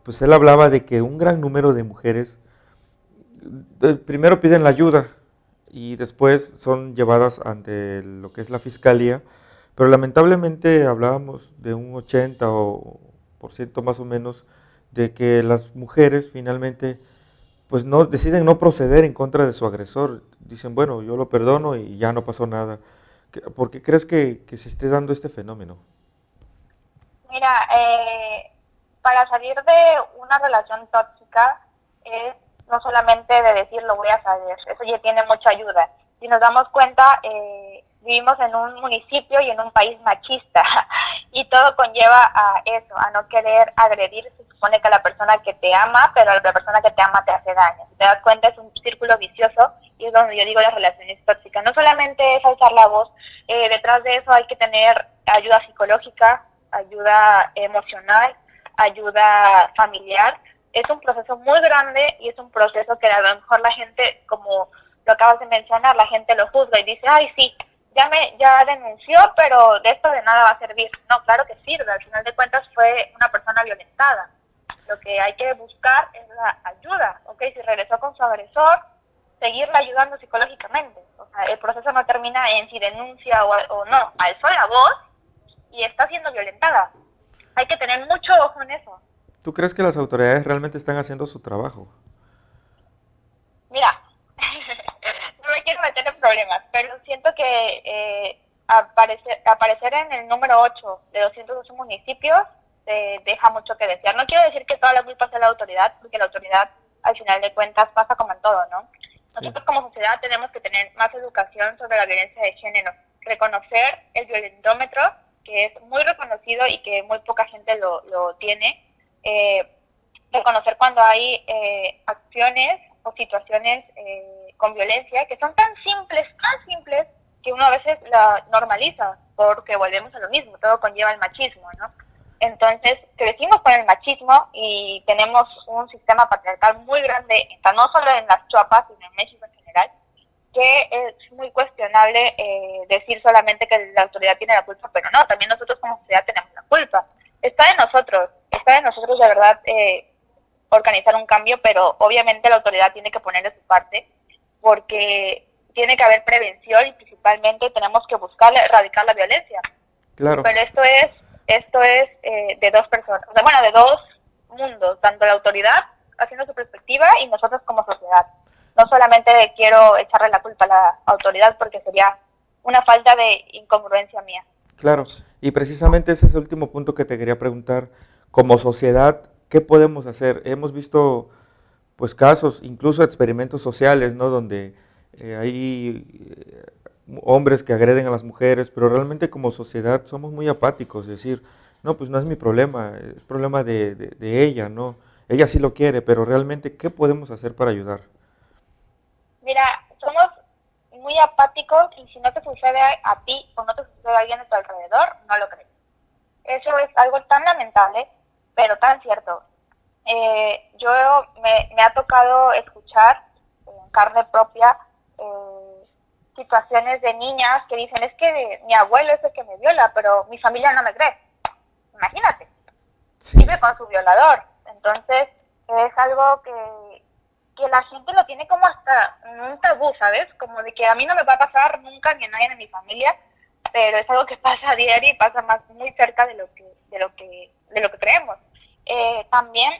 pues él hablaba de que un gran número de mujeres primero piden la ayuda y después son llevadas ante lo que es la fiscalía, pero lamentablemente hablábamos de un 80% más o menos de que las mujeres finalmente pues no deciden no proceder en contra de su agresor. Dicen, bueno, yo lo perdono y ya no pasó nada. ¿Por qué crees que se esté dando este fenómeno? Mira, para salir de una relación tóxica es no solamente de decir lo voy a saber, eso ya tiene mucha ayuda. Si nos damos cuenta, vivimos en un municipio y en un país machista y todo conlleva a eso, a no querer agredir. Se supone que la persona que te ama, pero la persona que te ama te hace daño. Si te das cuenta, es un círculo vicioso y es donde yo digo las relaciones tóxicas. No solamente es alzar la voz, detrás de eso hay que tener ayuda psicológica, ayuda emocional, ayuda familiar. Es un proceso muy grande y es un proceso que a lo mejor la gente, como lo acabas de mencionar, la gente lo juzga y dice, ay, sí, ya denunció, pero de esto de nada va a servir. No, claro que sirve, al final de cuentas fue una persona violentada. Lo que hay que buscar es la ayuda, ¿ok? Si regresó con su agresor, seguirla ayudando psicológicamente. O sea, el proceso no termina en si denuncia o no, alzó la voz y está siendo violentada. Hay que tener mucho ojo en eso. ¿Tú crees que las autoridades realmente están haciendo su trabajo? Mira, no me quiero meter en problemas, pero siento que aparecer en el número 8 de 208 municipios deja mucho que desear. No quiero decir que toda la culpa sea la autoridad, porque la autoridad, al final de cuentas, pasa como en todo, ¿no? Nosotros como sociedad tenemos que tener más educación sobre la violencia de género, reconocer el violentómetro, que es muy reconocido y que muy poca gente lo tiene, reconocer cuando hay acciones o situaciones con violencia que son tan simples, que uno a veces la normaliza, porque volvemos a lo mismo, todo conlleva el machismo, ¿no? Entonces, crecimos con el machismo y tenemos un sistema patriarcal muy grande, no solo en Las Chuapas, sino en México en general, que es muy cuestionable decir solamente que la autoridad tiene la culpa, pero no, también nosotros como sociedad tenemos la culpa. Está de nosotros de verdad organizar un cambio, pero obviamente la autoridad tiene que poner de su parte, porque tiene que haber prevención y principalmente tenemos que buscar erradicar la violencia. Claro. Pero esto es de dos personas, o sea, bueno, de dos mundos, tanto la autoridad haciendo su perspectiva y nosotros como sociedad. No solamente quiero echarle la culpa a la autoridad porque sería una falta de incongruencia mía. Claro, y precisamente ese es el último punto que te quería preguntar. Como sociedad, ¿qué podemos hacer? Hemos visto pues casos, incluso experimentos sociales, ¿no? Donde hay hombres que agreden a las mujeres, pero realmente como sociedad somos muy apáticos, es decir, no, pues no es mi problema, es problema de ella, ¿no? Ella sí lo quiere, pero realmente, ¿qué podemos hacer para ayudar? Mira, somos muy apáticos y si no te sucede a ti o no te sucede a alguien a tu alrededor, no lo crees. Eso es algo tan lamentable, pero tan cierto. Yo me ha tocado escuchar en carne propia situaciones de niñas que dicen, es que mi abuelo es el que me viola, pero mi familia no me cree. Imagínate, Sí, vive con su violador. Entonces, es algo que la gente lo tiene como hasta un tabú, ¿sabes? Como de que a mí no me va a pasar nunca ni a nadie de mi familia, pero es algo que pasa a diario y pasa más muy cerca de lo que creemos. También,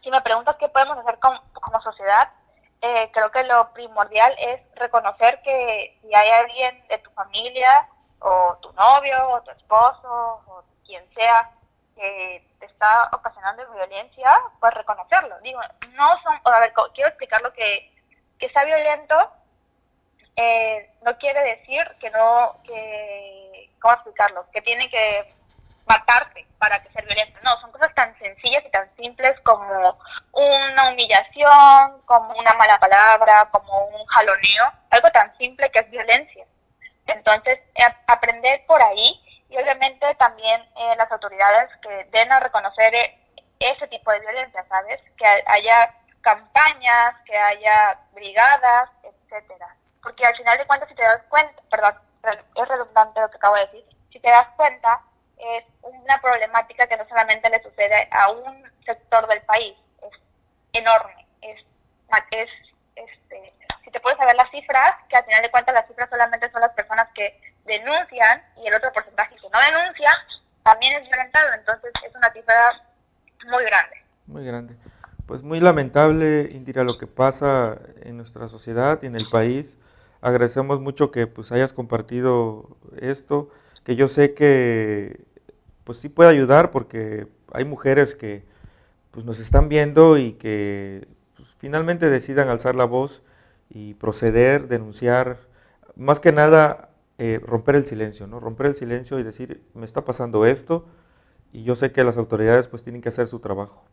si me preguntas qué podemos hacer como sociedad, creo que lo primordial es reconocer que si hay alguien de tu familia, o tu novio, o tu esposo, o quien sea, que te está ocasionando violencia, pues reconocerlo. Digo, no son, a ver, quiero explicar lo que sea violento, no quiere decir que no, ¿cómo explicarlo? Que tiene que matarte para que sea violento. No, son cosas tan sencillas y tan simples como una humillación, como una mala palabra, como un jaloneo, algo tan simple que es violencia. Entonces, aprender por ahí y obviamente también las autoridades que den a reconocer ese tipo de violencia, ¿sabes? Que haya campañas, que haya brigadas, etcétera. Porque al final de cuentas, si te das cuenta, perdón, es redundante lo que acabo de decir, si te das cuenta, es una problemática que no solamente le sucede a un sector del país, es enorme, si te puedes saber las cifras, que al final de cuentas las cifras solamente son las personas que denuncian y el otro porcentaje que no denuncia también es violentado, entonces es una cifra muy grande. muy grande. Pues muy lamentable, Indira, lo que pasa en nuestra sociedad y en el país. Agradecemos mucho que pues hayas compartido esto, que yo sé que pues sí puede ayudar porque hay mujeres que pues nos están viendo y que pues, finalmente decidan alzar la voz y proceder, denunciar, más que nada romper el silencio, ¿no? Romper el silencio y decir, me está pasando esto y yo sé que las autoridades pues tienen que hacer su trabajo.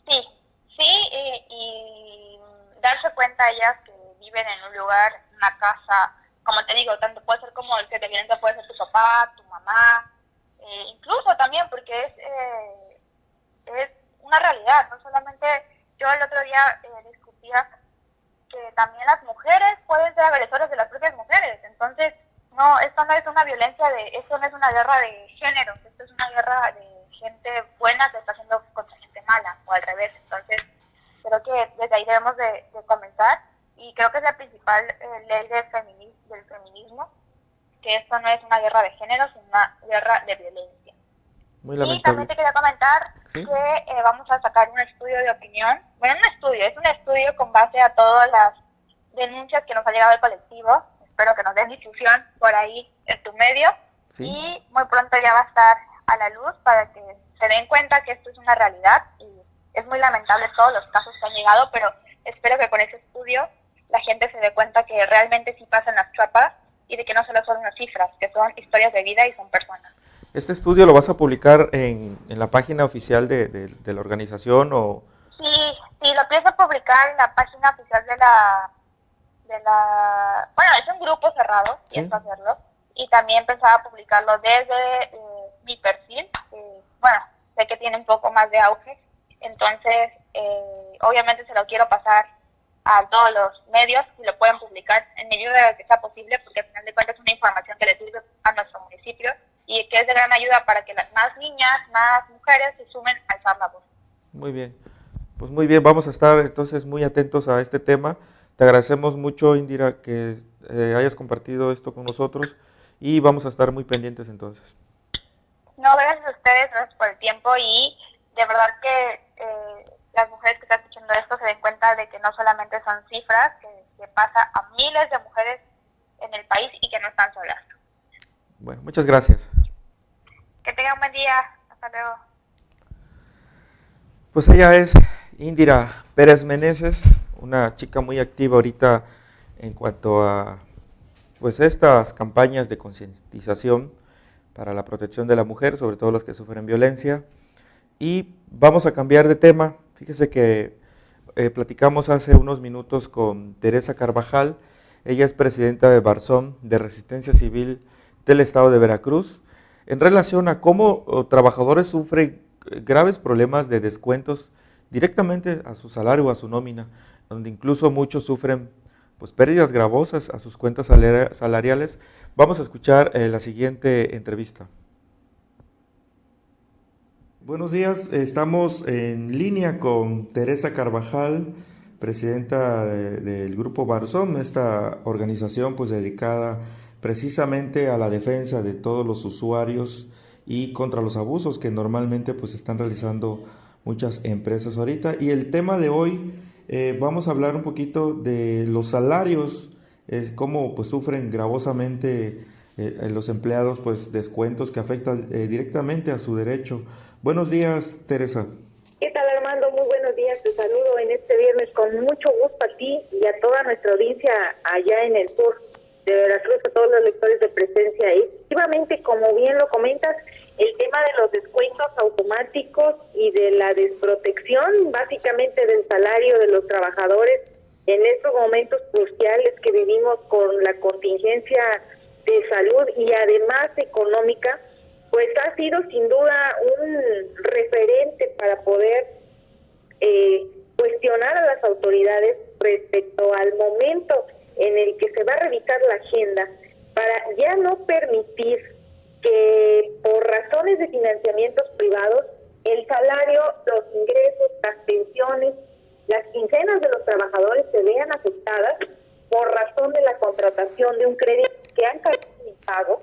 Sí, sí, y darse cuenta ellas que viven en un lugar, una casa, como te digo, tanto puede ser como el que te violenta, puede ser tu papá, tu mamá, incluso también porque es una realidad, no solamente, yo el otro día discutía que también las mujeres pueden ser agresores de las propias mujeres, entonces no, esto no es una violencia esto no es una guerra de géneros, esto es una guerra de gente buena que está haciendo contra gente mala, o al revés, entonces creo que desde ahí debemos de comenzar, y creo que es la principal ley del feminismo, que esto no es una guerra de géneros, sino una guerra de violencia. Muy Y también lamentable. te quería comentar ¿Sí? que vamos a sacar un estudio de opinión. Bueno, es un estudio con base a todas las denuncias que nos ha llegado el colectivo. Espero que nos den difusión por ahí en tu medio. ¿Sí? Y muy pronto ya va a estar a la luz para que se den cuenta que esto es una realidad. Y es muy lamentable todos los casos que han llegado, pero espero que con ese estudio la gente se dé cuenta que realmente sí pasan las chapas y de que no solo son unas cifras, que son historias de vida y son personas. ¿Este estudio lo vas a publicar en la página oficial de la organización o...? Sí, lo pienso publicar en la página oficial bueno, es un grupo cerrado, ¿Sí? pienso hacerlo, y también pensaba publicarlo desde mi perfil, bueno, sé que tiene un poco más de auge, entonces obviamente se lo quiero pasar a todos los medios y lo pueden publicar en medida de que sea posible, porque al final de cuentas es una información que le sirve a nuestro municipio y que es de gran ayuda para que las más niñas, más mujeres se sumen a alzar la voz. Muy bien. Pues muy bien, vamos a estar entonces muy atentos a este tema. Te agradecemos mucho, Indira, que hayas compartido esto con nosotros y vamos a estar muy pendientes entonces. No, gracias a ustedes, gracias por el tiempo y de verdad que las mujeres que están escuchando esto se den cuenta de que no solamente son cifras, que pasa a miles de mujeres en el país y que no están solas. Bueno, muchas gracias. Que tengan un buen día. Hasta luego. Pues ella es Indira Pérez Meneses, una chica muy activa ahorita en cuanto a pues estas campañas de concientización para la protección de la mujer, sobre todo las que sufren violencia. Y vamos a cambiar de tema. Fíjese que platicamos hace unos minutos con Teresa Carvajal. Ella es presidenta de Barzón, de Resistencia Civil del Estado de Veracruz, en relación a cómo trabajadores sufren graves problemas de descuentos directamente a su salario o a su nómina, donde incluso muchos sufren pues pérdidas gravosas a sus cuentas salariales. Vamos a escuchar la siguiente entrevista. Buenos días, estamos en línea con Teresa Carvajal, presidenta del Grupo Barzón, esta organización pues dedicada precisamente a la defensa de todos los usuarios y contra los abusos que normalmente pues están realizando muchas empresas ahorita. Y el tema de hoy, vamos a hablar un poquito de los salarios, cómo pues sufren gravosamente los empleados pues descuentos que afectan directamente a su derecho. Buenos días, Teresa. ¿Qué tal, Armando? Muy buenos días. Te saludo en este viernes con mucho gusto a ti y a toda nuestra audiencia allá en el sur de Veracruz, a todos los lectores de Presencia. Efectivamente, como bien lo comentas, el tema de los descuentos automáticos y de la desprotección básicamente del salario de los trabajadores en estos momentos cruciales que vivimos con la contingencia de salud y además económica, pues ha sido sin duda un referente para poder cuestionar a las autoridades respecto al momento en el que se va a revisar la agenda para ya no permitir que por razones de financiamientos privados el salario, los ingresos, las pensiones, las quincenas de los trabajadores se vean afectadas por razón de la contratación de un crédito que han caído sin pago.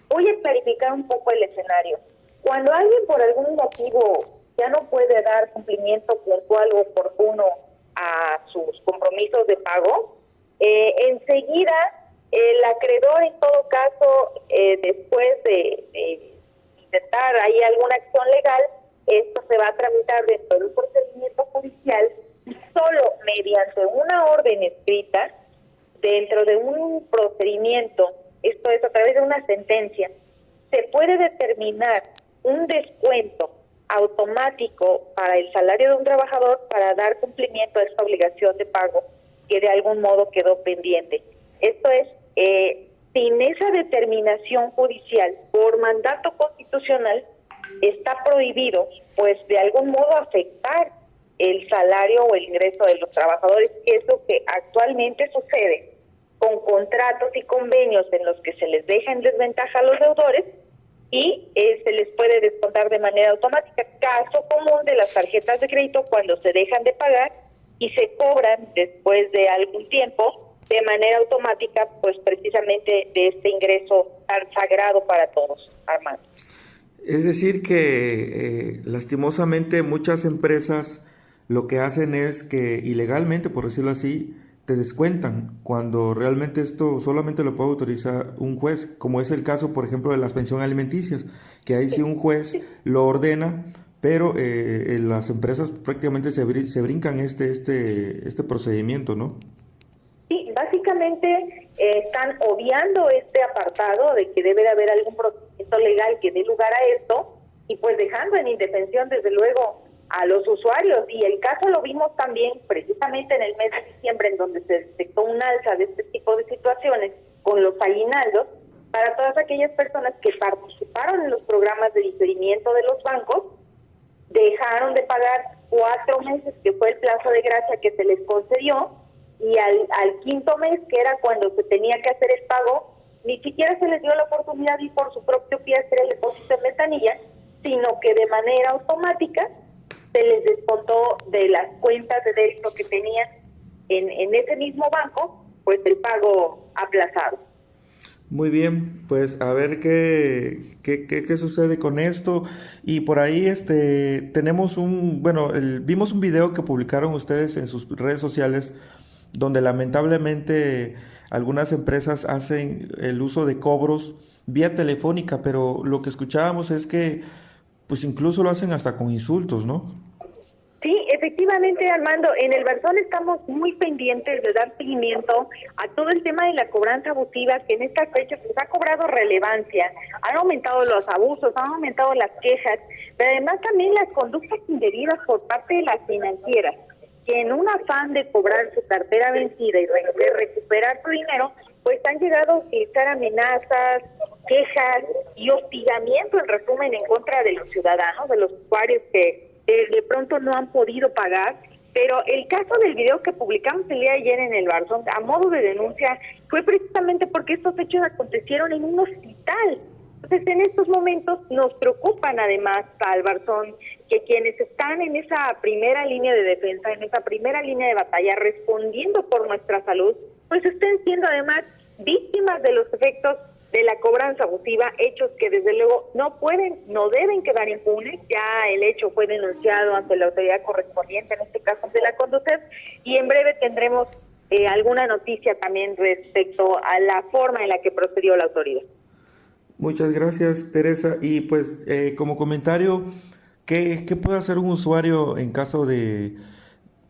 Voy a clarificar un poco el escenario. Cuando alguien por algún motivo ya no puede dar cumplimiento puntual o oportuno a sus compromisos de pago, enseguida el acreedor, en todo caso, después de intentar ahí alguna acción legal, esto se va a tramitar dentro de un procedimiento judicial y solo mediante una orden escrita dentro de un procedimiento, esto es a través de una sentencia, se puede determinar un descuento automático para el salario de un trabajador para dar cumplimiento a esta obligación de pago que de algún modo quedó pendiente. Esto es, sin esa determinación judicial por mandato constitucional, está prohibido, pues de algún modo afectar el salario o el ingreso de los trabajadores, que es lo que actualmente sucede con contratos y convenios en los que se les deja en desventaja a los deudores y se les puede descontar de manera automática. Caso común de las tarjetas de crédito cuando se dejan de pagar y se cobran después de algún tiempo de manera automática, pues precisamente de este ingreso tan sagrado para todos, Armando. Es decir que lastimosamente muchas empresas lo que hacen es que ilegalmente, por decirlo así, te descuentan cuando realmente esto solamente lo puede autorizar un juez, como es el caso, por ejemplo, de las pensiones alimenticias, que ahí sí un juez lo ordena, pero las empresas prácticamente se brincan este procedimiento, ¿no? Sí, básicamente están obviando este apartado de que debe de haber algún procedimiento legal que dé lugar a esto y pues dejando en indefensión desde luego a los usuarios. Y el caso lo vimos también precisamente en el mes de diciembre, en donde se detectó un alza de este tipo de situaciones con los aguinaldos para todas aquellas personas que participaron en los programas de diferimiento de los bancos, dejaron de pagar 4 meses, que fue el plazo de gracia que se les concedió, y al quinto mes, que era cuando se tenía que hacer el pago, ni siquiera se les dio la oportunidad de ir por su propio pie a hacer el depósito en ventanilla, sino que de manera automática se les descontó de las cuentas de débito que tenían en ese mismo banco, pues el pago aplazado. Muy bien, pues a ver qué sucede con esto. Y por ahí tenemos vimos un video que publicaron ustedes en sus redes sociales donde lamentablemente algunas empresas hacen el uso de cobros vía telefónica, pero lo que escuchábamos es que pues incluso lo hacen hasta con insultos, ¿no? Sí, efectivamente, Armando, en el Barzón estamos muy pendientes de dar seguimiento a todo el tema de la cobranza abusiva, que en estas fechas pues, ha cobrado relevancia. Han aumentado los abusos, han aumentado las quejas, pero además también las conductas indebidas por parte de las financieras, que en un afán de cobrar su cartera vencida y de recuperar su dinero, pues han llegado a utilizar amenazas, quejas y hostigamiento, en resumen, en contra de los ciudadanos, de los usuarios que de pronto no han podido pagar. Pero el caso del video que publicamos el día de ayer en el Barzón, a modo de denuncia, fue precisamente porque estos hechos acontecieron en un hospital. Entonces, en estos momentos nos preocupan además al Barzón que quienes están en esa primera línea de defensa, en esa primera línea de batalla, respondiendo por nuestra salud, pues estén siendo además víctimas de los efectos de la cobranza abusiva, hechos que desde luego no deben quedar impunes. Ya el hecho fue denunciado ante la autoridad correspondiente, en este caso de la Conducef, y en breve tendremos alguna noticia también respecto a la forma en la que procedió la autoridad. Muchas gracias, Teresa. Y pues como comentario, ¿qué puede hacer un usuario en caso de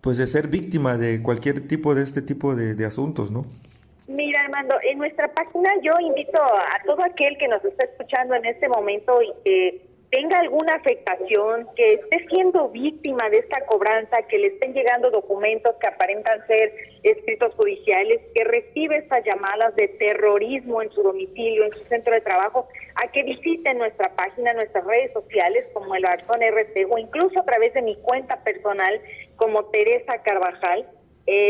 pues de ser víctima de cualquier tipo de este tipo de asuntos, ¿no? Mira, Armando, en nuestra página yo invito a todo aquel que nos está escuchando en este momento y que tenga alguna afectación, que esté siendo víctima de esta cobranza, que le estén llegando documentos que aparentan ser escritos judiciales, que recibe estas llamadas de terrorismo en su domicilio, en su centro de trabajo, a que visiten nuestra página, nuestras redes sociales como el Barzón RC, o incluso a través de mi cuenta personal como Teresa Carvajal.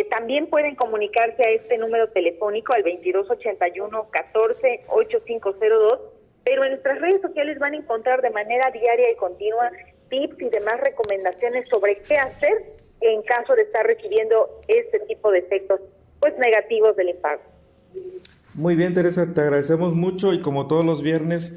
También pueden comunicarse a este número telefónico al 2281-14-8502, pero en nuestras redes sociales van a encontrar de manera diaria y continua tips y demás recomendaciones sobre qué hacer en caso de estar recibiendo este tipo de efectos pues negativos del impago. Muy bien, Teresa, te agradecemos mucho y como todos los viernes,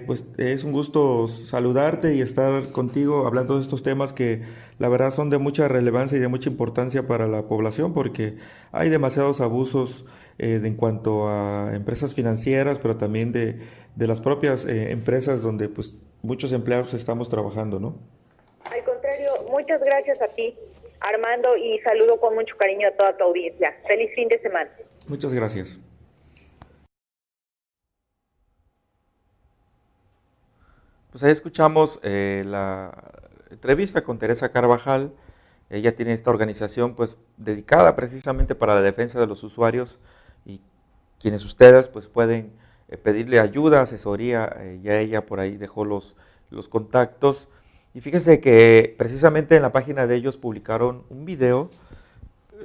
pues es un gusto saludarte y estar contigo hablando de estos temas que la verdad son de mucha relevancia y de mucha importancia para la población porque hay demasiados abusos en cuanto a empresas financieras, pero también de las propias empresas donde pues muchos empleados estamos trabajando, ¿no? Al contrario, muchas gracias a ti, Armando, y saludo con mucho cariño a toda tu audiencia. Feliz fin de semana. Muchas gracias. Pues ahí escuchamos la entrevista con Teresa Carvajal. Ella tiene esta organización pues dedicada precisamente para la defensa de los usuarios y quienes ustedes pues pueden pedirle ayuda, asesoría. Ya ella por ahí dejó los contactos. Y fíjense que precisamente en la página de ellos publicaron un video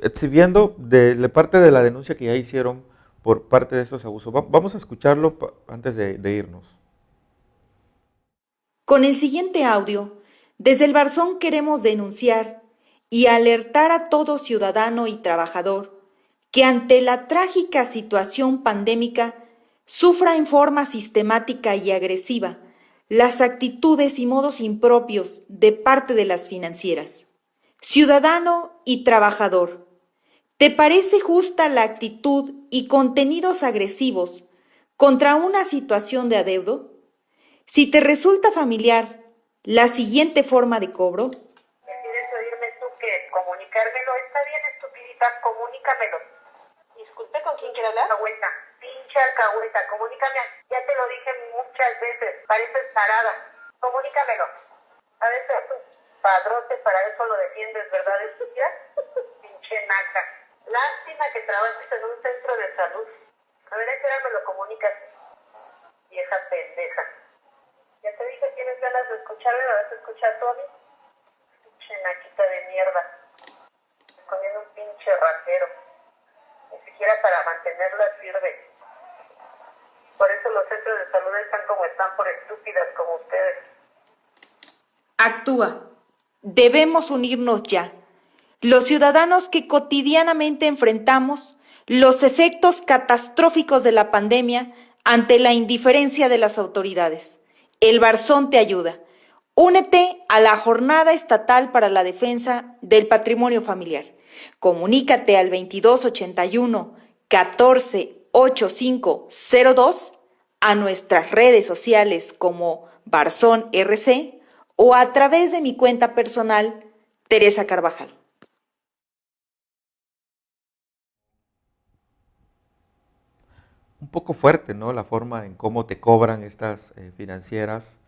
exhibiendo de parte de la denuncia que ya hicieron por parte de estos abusos. Vamos a escucharlo antes de irnos. Con el siguiente audio, desde el Barzón queremos denunciar y alertar a todo ciudadano y trabajador que ante la trágica situación pandémica sufra en forma sistemática y agresiva las actitudes y modos impropios de parte de las financieras. Ciudadano y trabajador, ¿te parece justa la actitud y contenidos agresivos contra una situación de adeudo? Si te resulta familiar la siguiente forma de cobro. ¿Quieres oírme tú que comunicármelo? Está bien, estupidita, comunícamelo. Disculpe, ¿con quién quiere hablar? Alcahueta, pinche alcahueta, comunícame. Ya te lo dije muchas veces, pareces tarada. Comunícamelo. A ver, padrote, para eso lo defiendes, ¿verdad, estúpida? Pinche naca. Lástima que trabajes en un centro de salud. A ver, ¿a qué hora me lo comunicas? Vieja pendeja. Ya te dije, tienes ganas de escucharme, ¿me vas a escuchar tú a mí? Pinche naquita de mierda. Comiendo un pinche rasero. Ni siquiera para mantenerla sirve. Por eso los centros de salud están como están, por estúpidas como ustedes. Actúa. Debemos unirnos ya. Los ciudadanos que cotidianamente enfrentamos los efectos catastróficos de la pandemia ante la indiferencia de las autoridades. El Barzón te ayuda. Únete a la Jornada Estatal para la Defensa del Patrimonio Familiar. Comunícate al 2281-14-8502, a nuestras redes sociales como Barzón RC o a través de mi cuenta personal Teresa Carvajal. Un poco fuerte, ¿no? La forma en cómo te cobran estas financieras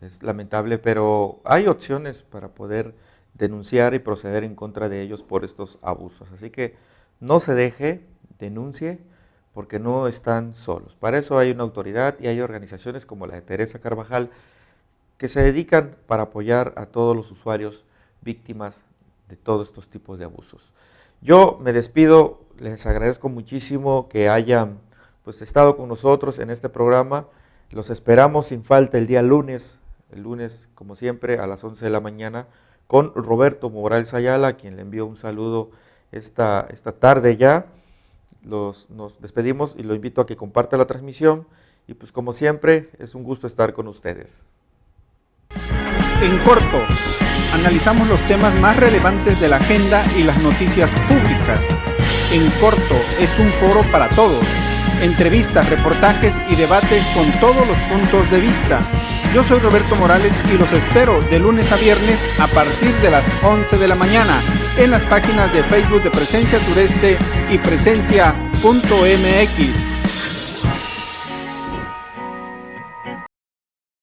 es lamentable, pero hay opciones para poder denunciar y proceder en contra de ellos por estos abusos. Así que no se deje, denuncie, porque no están solos. Para eso hay una autoridad y hay organizaciones como la de Teresa Carvajal que se dedican para apoyar a todos los usuarios víctimas de todos estos tipos de abusos. Yo me despido, les agradezco muchísimo que hayan estado con nosotros en este programa. Los esperamos sin falta el día lunes, como siempre a las 11 de la mañana, con Roberto Morales Ayala, a quien le envío un saludo esta tarde ya. Nos despedimos y lo invito a que comparta la transmisión y pues como siempre es un gusto estar con ustedes. En corto, analizamos los temas más relevantes de la agenda y las noticias públicas. En corto es un foro para todos. Entrevistas, reportajes y debates con todos los puntos de vista. Yo soy Roberto Morales y los espero de lunes a viernes a partir de las 11 de la mañana en las páginas de Facebook de Presencia Sureste y Presencia.mx.